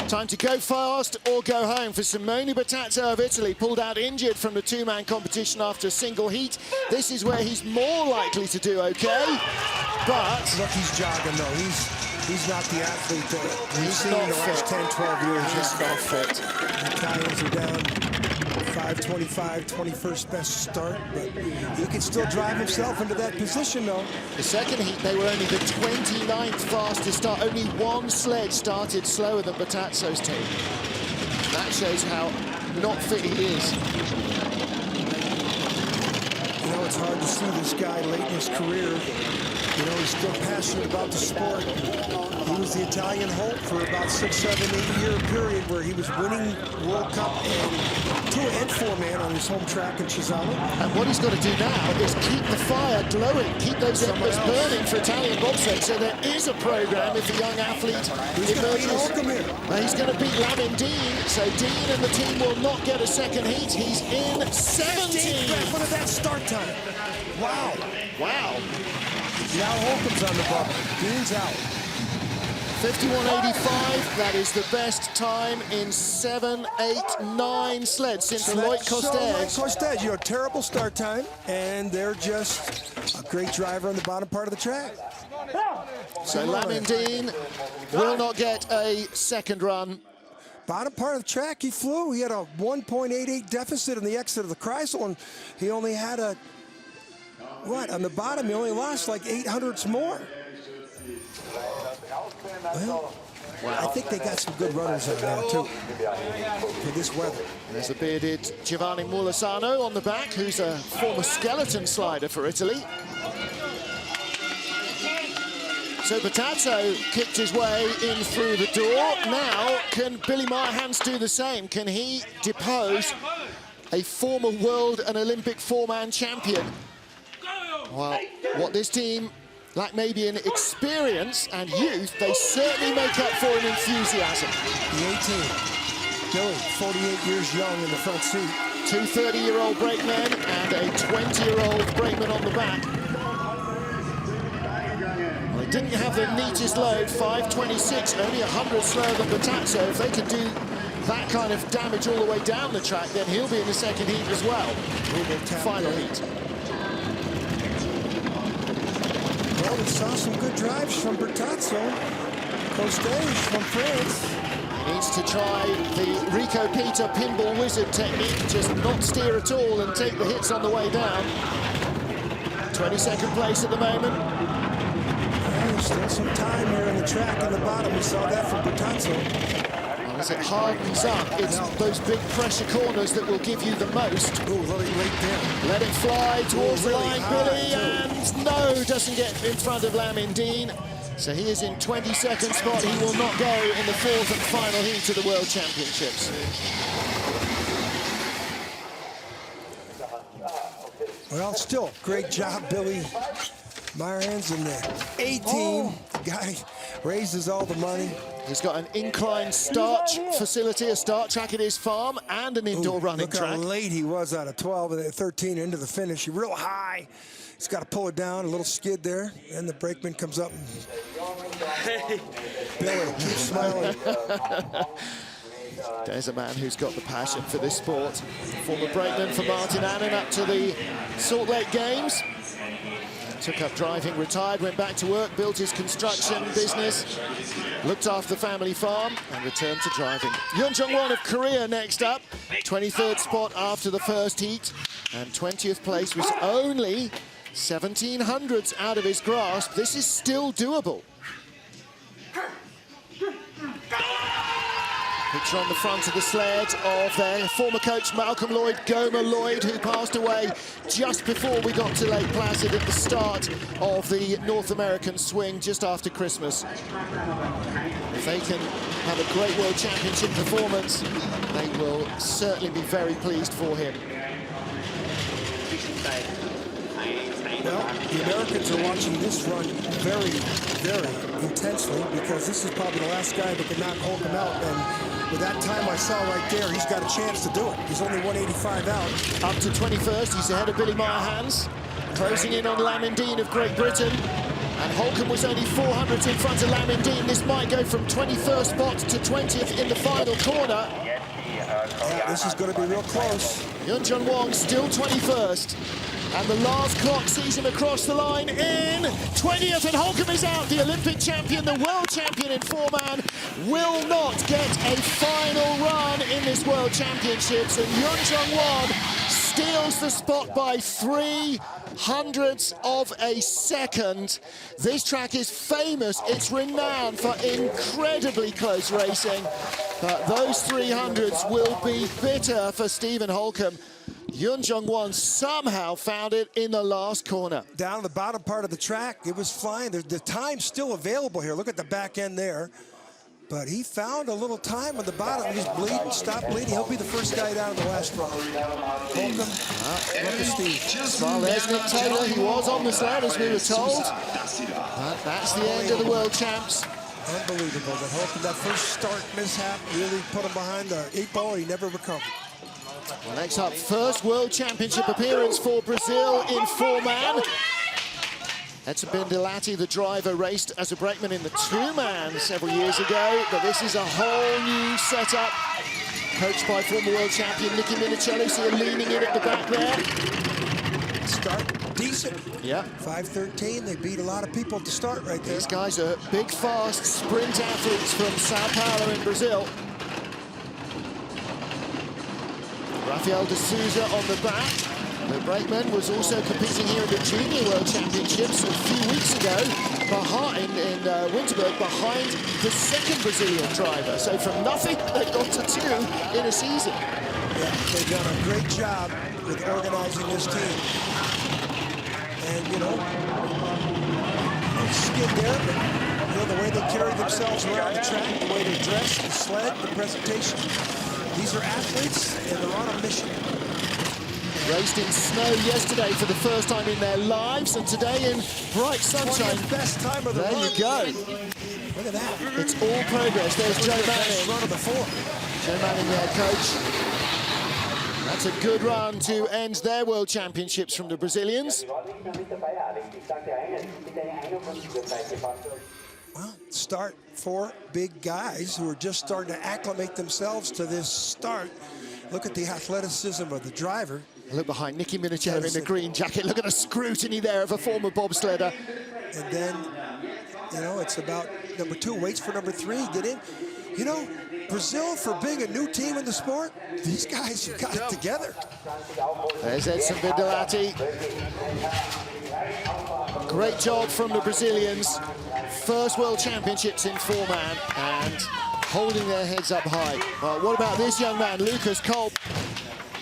Time to go fast or go home for Simone Bertazzo of Italy, pulled out injured from the 2-man competition after a single heat. This is where he's more likely to do okay, but... Look, he's jogging, though. He's not the athlete that we've seen in the last 10, 12 years. He's not fit. The Italians are down 5:25, 21st best start, but he can still drive himself into that position, though. The second heat, they were only the 29th fastest start. Only one sled started slower than Bertazzo's team. That shows how not fit he is. You know, it's hard to see this guy late in his career. You know, he's still passionate about the sport. He was the Italian Hope for about 6, 7, 8-year period where he was winning World Cup and 2 and 4-man on his home track in Cesano. And what he's got to do now is keep the fire glowing, keep those embers burning for Italian bobsleigh. So there is a program if a young athlete He's going to beat Holcomb here. He's going to beat Lamour. So Dean and the team will not get a second heat. He's in 17th. Look at that start time. Wow. Wow. Now Holcomb's on the bubble. Dean's out. 51.85, that is the best time in 7, 8, 9 sleds since Loïc Costaigne. Costaigne, you know, terrible start time, and they're just a great driver on the bottom part of the track. So Lamour will not get a second run. Bottom part of the track, he flew. He had a 1.88 deficit in the exit of the Kreisel, and he only had a what? On the bottom, he only lost like 800ths more. Well, I think they got some good runners on there, too, for this weather. There's the bearded Giovanni Mulasano on the back, who's a former skeleton slider for Italy. So Bertazzo kicked his way in through the door. Now, can Billy Meyerhans do the same? Can he depose a former world and Olympic four-man champion? Well, what this team lack maybe in experience and youth, they certainly make up for in enthusiasm. The 18, Billy, 48 years young in the front seat. Two 30-year-old brakemen and a 20-year-old brakeman on the back. Well, they didn't have the neatest load, 5:26, only 100 slower than Bertazzo. If they could do that kind of damage all the way down the track, then he'll be in the second heat as well. Final heat. Well, we saw some good drives from Bertazzo. Costage from France. He needs to try the Rico Peter pinball wizard technique, just not steer at all and take the hits on the way down. 22nd place at the moment. There's still some time here in the track on the bottom. We saw that from Bertazzo. Well, as it hardens up, it's those big pressure corners that will give you the most. Ooh, right there. Let it fly towards the really line, high, Billy, and no, doesn't get in front of Lamin Dean. So he is in 22nd spot. He will not go in the fourth and final heat of the World Championships. Well, still, great job, Billy Meyerhans and the A-team. The guy raises all the money. He's got an incline start facility, a start track at his farm, and an indoor running look track. Look how late he was out of 12 and 13 into the finish. He's real high. He's got to pull it down, a little skid there, and the brakeman comes up. And Billy, keep smiling. There's a man who's got the passion for this sport. Former brakeman for Martin Annan up to the Salt Lake Games. Took up driving, retired, went back to work, built his construction business, looked after the family farm, and returned to driving. Yoon Jong-won of Korea next up, 23rd spot after the first heat, and 20th place was only 1700ths out of his grasp. This is still doable. Picture on the front of the sled of their former coach Malcolm Lloyd, Gomer Lloyd, who passed away just before we got to Lake Placid at the start of the North American swing just after Christmas. If they can have a great World Championship performance, they will certainly be very pleased for him. Well, the Americans are watching this run very, very intensely because this is probably the last guy that can knock Holcomb out. And with that time I saw right there, he's got a chance to do it. He's only 185 out. Up to 21st, he's ahead of Billy Meyerhans, closing in on Lamin Dean of Great Britain. And Holcomb was only 400 in front of Lamin Dean. This might go from 21st spot to 20th in the final corner. Yeah, this is going to be real close. Yoon Jong-won still 21st. And the last clock sees him across the line in 20th, and Holcomb is out. The Olympic champion, the world champion in four-man, will not get a final run in this World Championships, and Yoon Jong-won steals the spot by 300ths of a second. This track is famous. It's renowned for incredibly close racing, but those 300ths will be bitter for Stephen Holcomb. Yoon Jong-won somehow found it in the last corner. Down the bottom part of the track, it was flying. The time's still available here. Look at the back end there. But he found a little time on the bottom. He's bleeding, stop bleeding. He'll be the first guy down in the last run. Holcomb, look at Steve. Well, there's Nick Taylor. He was on the sled, as we were told. But that's the end of the World Champs. Unbelievable. That Holcomb, that first start mishap really put him behind the 8-ball. He never recovered. Well, next up, first World Championship appearance for Brazil in four-man. Edson Bindelati, the driver, raced as a brakeman in the two-man several years ago, but this is a whole new setup. Coached by former world champion Nicky Minicelli, so you're leaning in at the back there. Start decent. Yeah. 5:13, they beat a lot of people to start right there. These guys are big, fast sprint athletes from Sao Paulo in Brazil. Rafael de Souza on the back. The brakeman was also competing here at the Junior World Championships a few weeks ago in Winterberg, behind the second Brazilian driver. So from nothing, they got to 2 in a season. Yeah, they've done a great job with organizing this team. And, you know, skid there, but, you know, the way they carry themselves around the track, the way they dress, the sled, the presentation. These are athletes, and they're on a mission. Raced in snow yesterday for the first time in their lives, and today in bright sunshine. Best time of the run. There you go. Look at that. It's all progress. There's Joe Manning. Run of the 4. Joe Manning, their coach. That's a good run to end their World Championships from the Brazilians. Well, start 4 big guys who are just starting to acclimate themselves to this start. Look at the athleticism of the driver. Look behind Nicky Minichella in the green jacket. Look at the scrutiny there of a former bobsledder. And then, you know, it's about number 2, waits for number 3, get in. You know, Brazil, for being a new team in the sport, these guys have got it together. There's Edson Bindalati. Great job from the Brazilians. First World Championships in 4-man and holding their heads up high. Well, what about this young man, Lucas Kolb?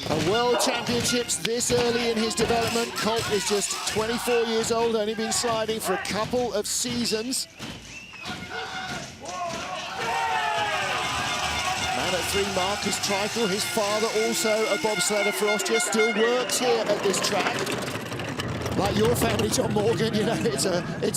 A World Championships this early in his development. Kolb is just 24 years old, only been sliding for a couple of seasons. Man at 3, Marcus Treichel, his father, also a bobsledder for Austria, still works here at this track. Like your family, John Morgan, you know, it's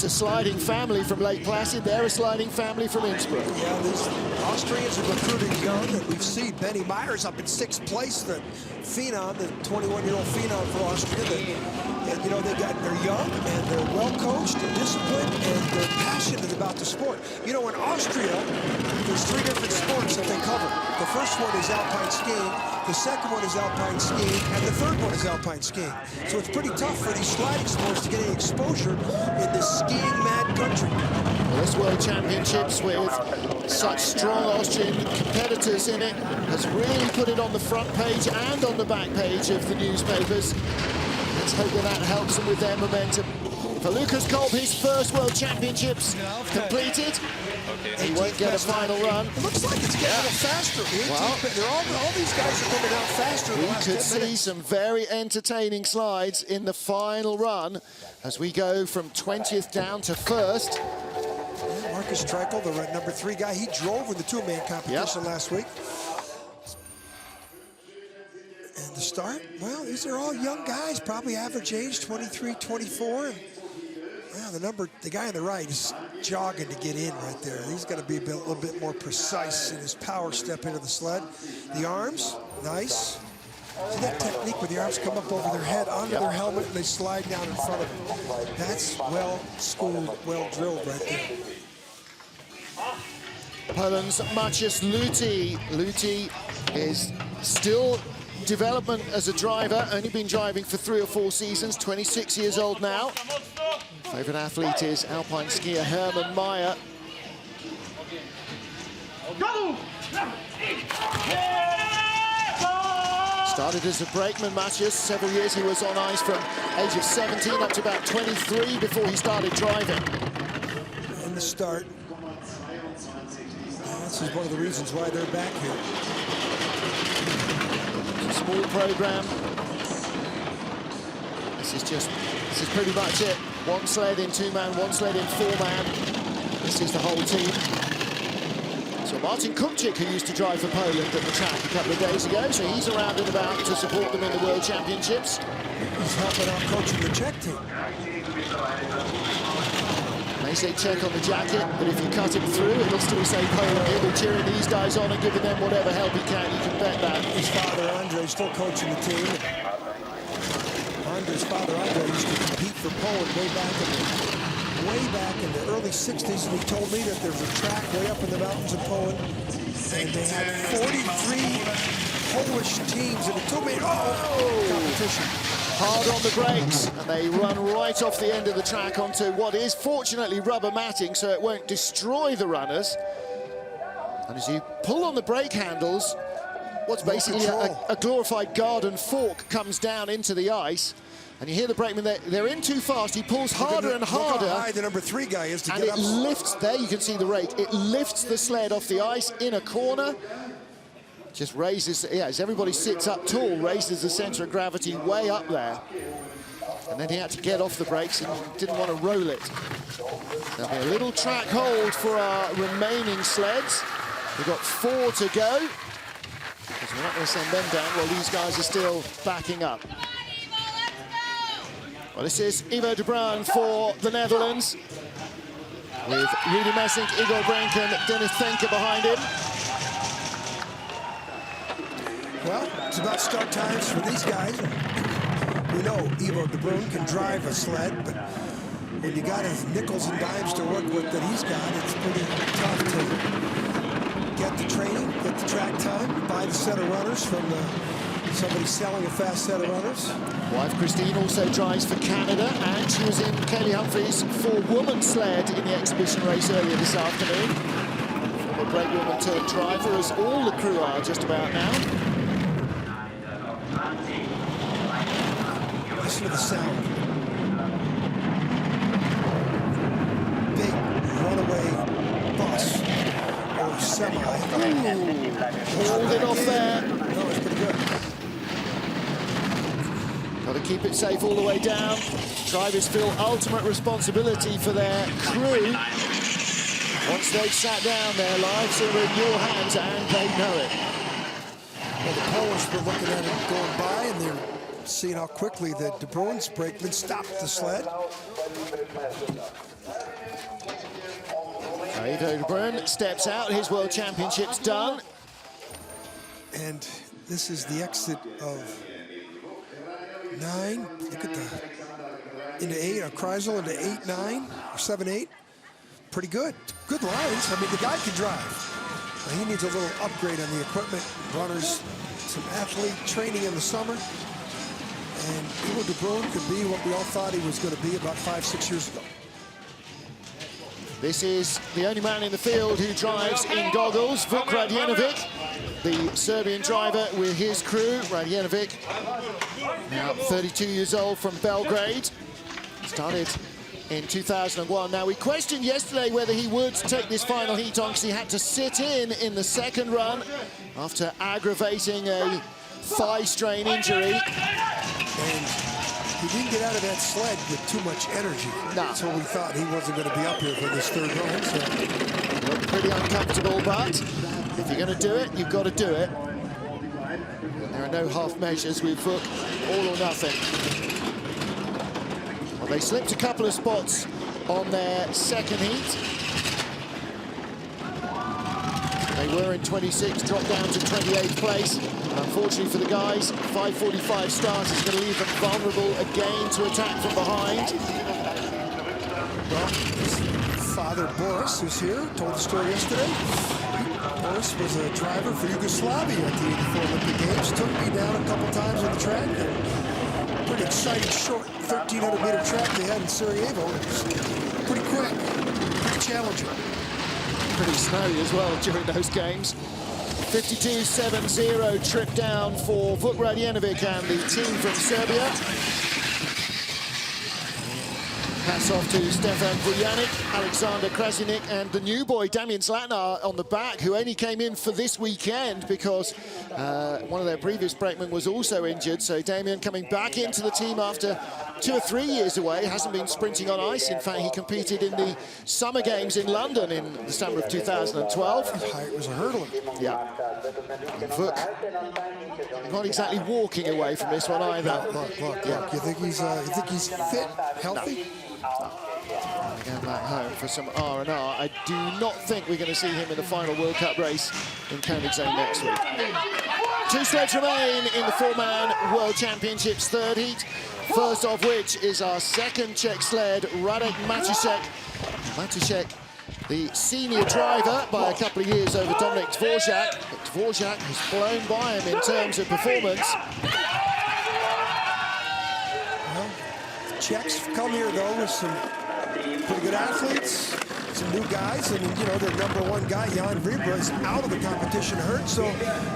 a sliding family from Lake Placid. They're a sliding family from Innsbruck. Yeah, these Austrians are recruiting young, and we've seen Benny Meyer's up in 6th place, the phenom, the 21-year-old phenom for Austria. And, you know, they're young, and they're well-coached and disciplined, and they're passionate about the sport. You know, in Austria, there's 3 different sports that they cover. The first one is alpine skiing, the second one is alpine skiing, and the third one is alpine skiing. So it's pretty tough for these sliding sports to get any exposure in this skiing-mad country. Well, this World Championships with such strong Austrian competitors in it has really put it on the front page and on the back page of the newspapers. Let's hope that helps them with their momentum. For Lucas Kolb, his first World Championships completed. He won't get a final run. It looks like it's getting a little faster. Well, all these guys are coming out faster. We could see some very entertaining slides in the final run as we go from 20th down to 1st. Yeah, Marcus Treichel, the number 3 guy, he drove in the 2-man competition last week. And the start, well, these are all young guys, probably average age 23, 24. And, well, the guy on the right is jogging to get in right there. He's got to be a little bit more precise in his power step into the sled. The arms, nice. See that technique where the arms come up over their head, onto their helmet, and they slide down in front of them. That's well-schooled, well-drilled right there. Poland's Maciej Luti. Luti is still development as a driver, only been driving for 3 or 4 seasons, 26 years old now. Favorite athlete is alpine skier Hermann Meyer. Started as a brakeman, Maciej. Several years he was on ice from age of 17 up to about 23 before he started driving. And the start. This is one of the reasons why they're back here. Small program. This is pretty much it. 1 sled in 2-man, 1 sled in 4-man. This is the whole team. So Martin Kupczyk, who used to drive for Poland at the track a couple of days ago, so he's around and about to support them in the World Championships. He's helping out coaching the Czech team. They say Czech on the jacket, but if you cut him through, it'll still say Poland. He'll be cheering these guys on and giving them whatever help he can. You can bet that. His father, Andre, still coaching the team. Andre's father, Andre, used to compete for Poland way back in the early 60s, and he told me that there was a track way up in the mountains of Poland, and they had 43 Polish teams in a 2-man competition. Hard on the brakes, and they run right off the end of the track onto what is fortunately rubber matting, so it won't destroy the runners. And as you pull on the brake handles, what's basically a glorified garden fork comes down into the ice. And you hear the brakeman, they're in too fast. He pulls harder and harder. Look how high the number 3 guy is to and get it up. lifts, there you can see the rake. It lifts the sled off the ice in a corner. Just raises, yeah, as everybody sits up tall, raises the center of gravity way up there. And then he had to get off the brakes and didn't want to roll it. There'll be a little track hold for our remaining sleds. We've got 4 to go. Because we're not going to send them down while these guys are still backing up. Well, this is Ivo de Bruin for the Netherlands, with Rudy Messink, Igor Brink and Dennis Fenke behind him. Well, it's about start times for these guys. We know Ivo de Bruin can drive a sled, but when you got his nickels and dimes to work with that he's got, it's pretty tough to get the training, get the track time, buy the set of runners from somebody selling a fast set of runners. Wife Christine also drives for Canada, and she was in Kaylee Humphries' 4-woman sled in the exhibition race earlier this afternoon. Former brakewoman turned driver, as all the crew are just about now. Listen to the sound. Big runaway bus or semi. Hold it off there. No, it's pretty good. Got to keep it safe all the way down. Drivers feel ultimate responsibility for their crew. Once they've sat down, their lives are in your hands, and they know it. Well, the Polish were looking at it going by, and they're seeing how quickly the De Bruin's brakeman stopped the sled. Ivo de Bruin steps out. His World Championship's done. And this is the exit of 9. Look at into 8, Kreisel into 8-9 or 7-8. Pretty good. Good lines. I mean, the guy can drive. Now, he needs a little upgrade on the equipment. Runners, some athlete training in the summer. And Ivo de Bruin could be what we all thought he was going to be about 5-6 years ago. This is the only man in the field who drives in goggles, Vuk Radjenovic, the Serbian driver with his crew. Radjenovic, now 32 years old, from Belgrade. Started in 2001. Now, we questioned yesterday whether he would take this final heat on, because he had to sit in the second run after aggravating a thigh strain injury. And he didn't get out of that sled with too much energy. No. So we thought he wasn't going to be up here for this third run. So. Looked pretty uncomfortable, but if you're going to do it, you've got to do it. There are no half measures with Vuk, all or nothing. Well, they slipped a couple of spots on their second heat. They were in 26, dropped down to 28th place. Unfortunately for the guys, 5:45 start is going to leave them vulnerable again to attack from behind. Well, his father, Boris, who's here, told the story yesterday. Boris was a driver for Yugoslavia at the 84 Olympic Games. Took me down a couple times on the track. Pretty exciting, short 1,300-meter track they had in Sarajevo. It was pretty quick, pretty challenging. Pretty snowy as well during those games. 52.70 trip down for Vuk Radjenovic and the team from Serbia. Hats off to Stefan Vujanic, Alexander Krasinic, and the new boy Damian Zlatnar on the back, who only came in for this weekend because one of their previous brakemen was also injured. So Damian coming back into the team after 2 or 3 years away, hasn't been sprinting on ice. In fact, he competed in the Summer Games in London in the summer of 2012. It was a hurdler. Yeah. And Vuk, not exactly walking away from this one either. Look. You think he's fit, healthy? Going back home for some R&R. I do not think we're going to see him in the final World Cup race in Koenigsegg next week. 2 sleds remain in the 4-man World Championships third heat. First of which is our second Czech sled, Radek Matusek. Matusek, the senior driver by a couple of years over Dominik Dvorak. But Dvorak has blown by him in terms of performance. Well, the Czechs come here, though, with some pretty good athletes. some new guys, and you know, their number one guy, Jan Vriebra, is out of the competition hurt, so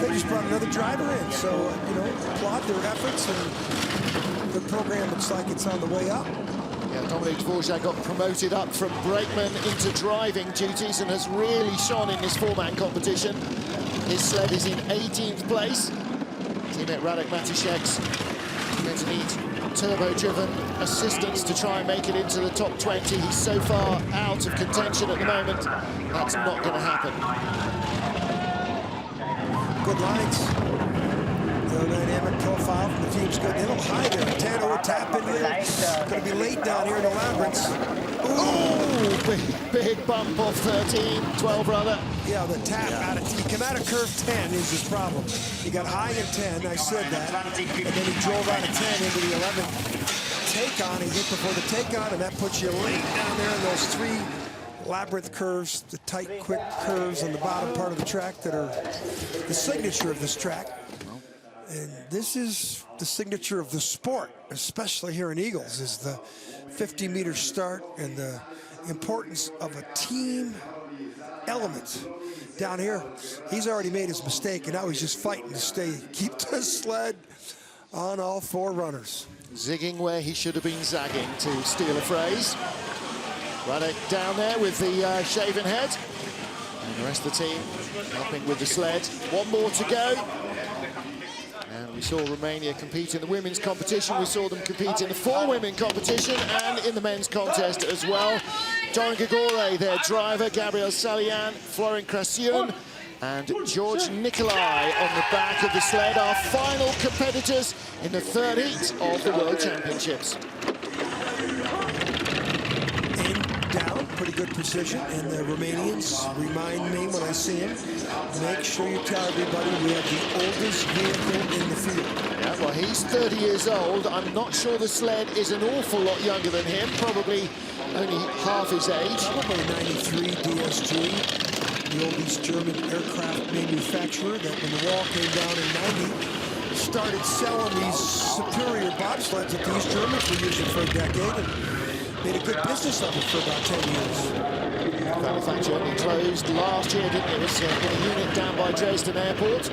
they just brought another driver in. So, you know, applaud their efforts, and the program looks like it's on the way up. Yeah, Dominic Dvorak got promoted up from brakeman into driving duties and has really shone in this four-man competition. His sled is in 18th place. Teammate Radek Matuszek's going to need turbo-driven assistance to try and make it into the top 20. He's so far out of contention at the moment. That's not going to happen. Good lines. The dynamic profile from the team's good. They don't hide there. Tano tap in there. Going to be late down here in the labyrinths. Ooh, big bump off 13, 12 rather. Yeah, the tap out of, he came out of curve 10 is his problem. He got high in 10, I said that. And then he drove out of 10 into the 11th take-on. He hit before the take-on, and that puts you late down there in those three labyrinth curves, the tight, quick curves on the bottom part of the track that are the signature of this track. And this is the signature of the sport, especially here in Igls, is the 50-meter start and the importance of a team element. Down here, he's already made his mistake, and now he's just fighting to keep the sled on all four runners. Zigging where he should have been zagging, to steal a phrase. Radek down there with the shaven head. And the rest of the team helping with the sled. One more to go. And we saw Romania compete in the women's competition. We saw them compete in the four-women competition and in the men's contest as well. Dorin Grigore, their driver, Gabriel Salian, Florin Crasiun, and George Nicolai on the back of the sled, our final competitors in the third heat of the World Championships. Down, pretty good precision, and the Romanians remind me when I see him, make sure you tell everybody we have the oldest vehicle in the field. Yeah, well, he's 30 years old. I'm not sure the sled is an awful lot younger than him, probably only half his age. Probably 93 DSG, the oldest German aircraft manufacturer that when the wall came down in 90, started selling these superior bobsleds that these Germans were using for a decade. And made a good business of it for about 10 years. Manufacture only closed last year, didn't it? It was in a unit down by Dresden Airport.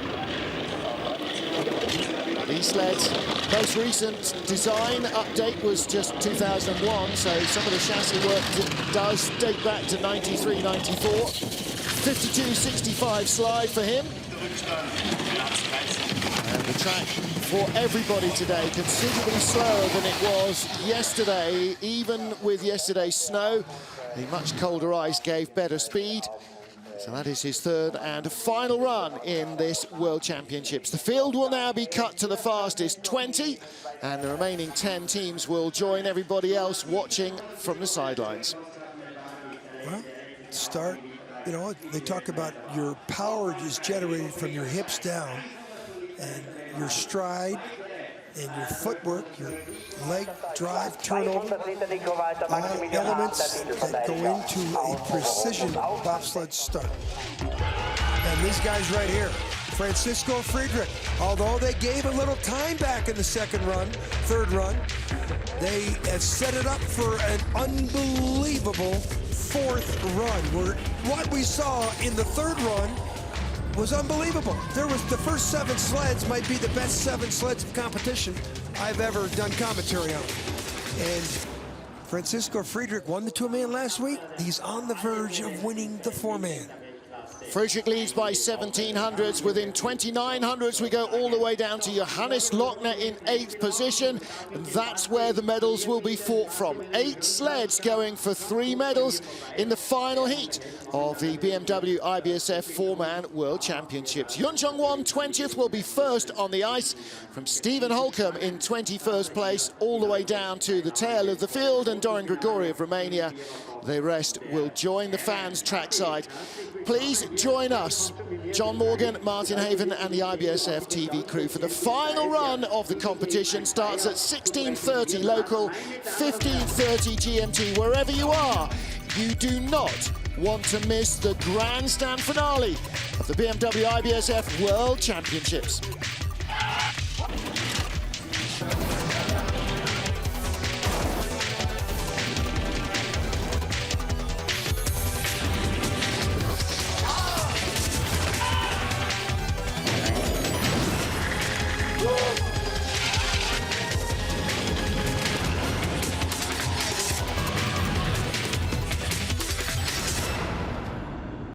These sleds, most recent design update was just 2001, so some of the chassis work does date back to 93, 94. 52.65 slide for him. And the track for everybody today, considerably slower than it was yesterday. Even with yesterday's snow, the much colder ice gave better speed. So that is his third and final run in this World Championships. The field will now be cut to the fastest 20, and the remaining 10 teams will join everybody else watching from the sidelines. Well, start, you know, they talk about your power is generated from your hips down, and your stride and your footwork, your leg drive, turnover, all elements that go into a precision bobsled start. And these guys right here, Francisco Friedrich, although they gave a little time back in the third run, they have set it up for an unbelievable fourth run, where what we saw in the third run was unbelievable. There was the first 7 sleds might be the best 7 sleds of competition I've ever done commentary on. And Francisco Friedrich won the 2-man last week. He's on the verge of winning the 4-man. Friedrich leads by 1700ths. Within 2900ths, we go all the way down to Johannes Lochner in 8th position. And that's where the medals will be fought from. 8 sleds going for 3 medals in the final heat of the BMW IBSF 4-man World Championships. Yun Jong-won, 20th, will be first on the ice, from Stephen Holcomb in 21st place, all the way down to the tail of the field, and Dorin Grigore of Romania. The rest will join the fans trackside. Please join us, John Morgan, Martin Haven, and the IBSF TV crew for the final run of the competition. Starts at 16:30 local, 15:30 GMT. Wherever you are, you do not want to miss the grandstand finale of the BMW IBSF World Championships.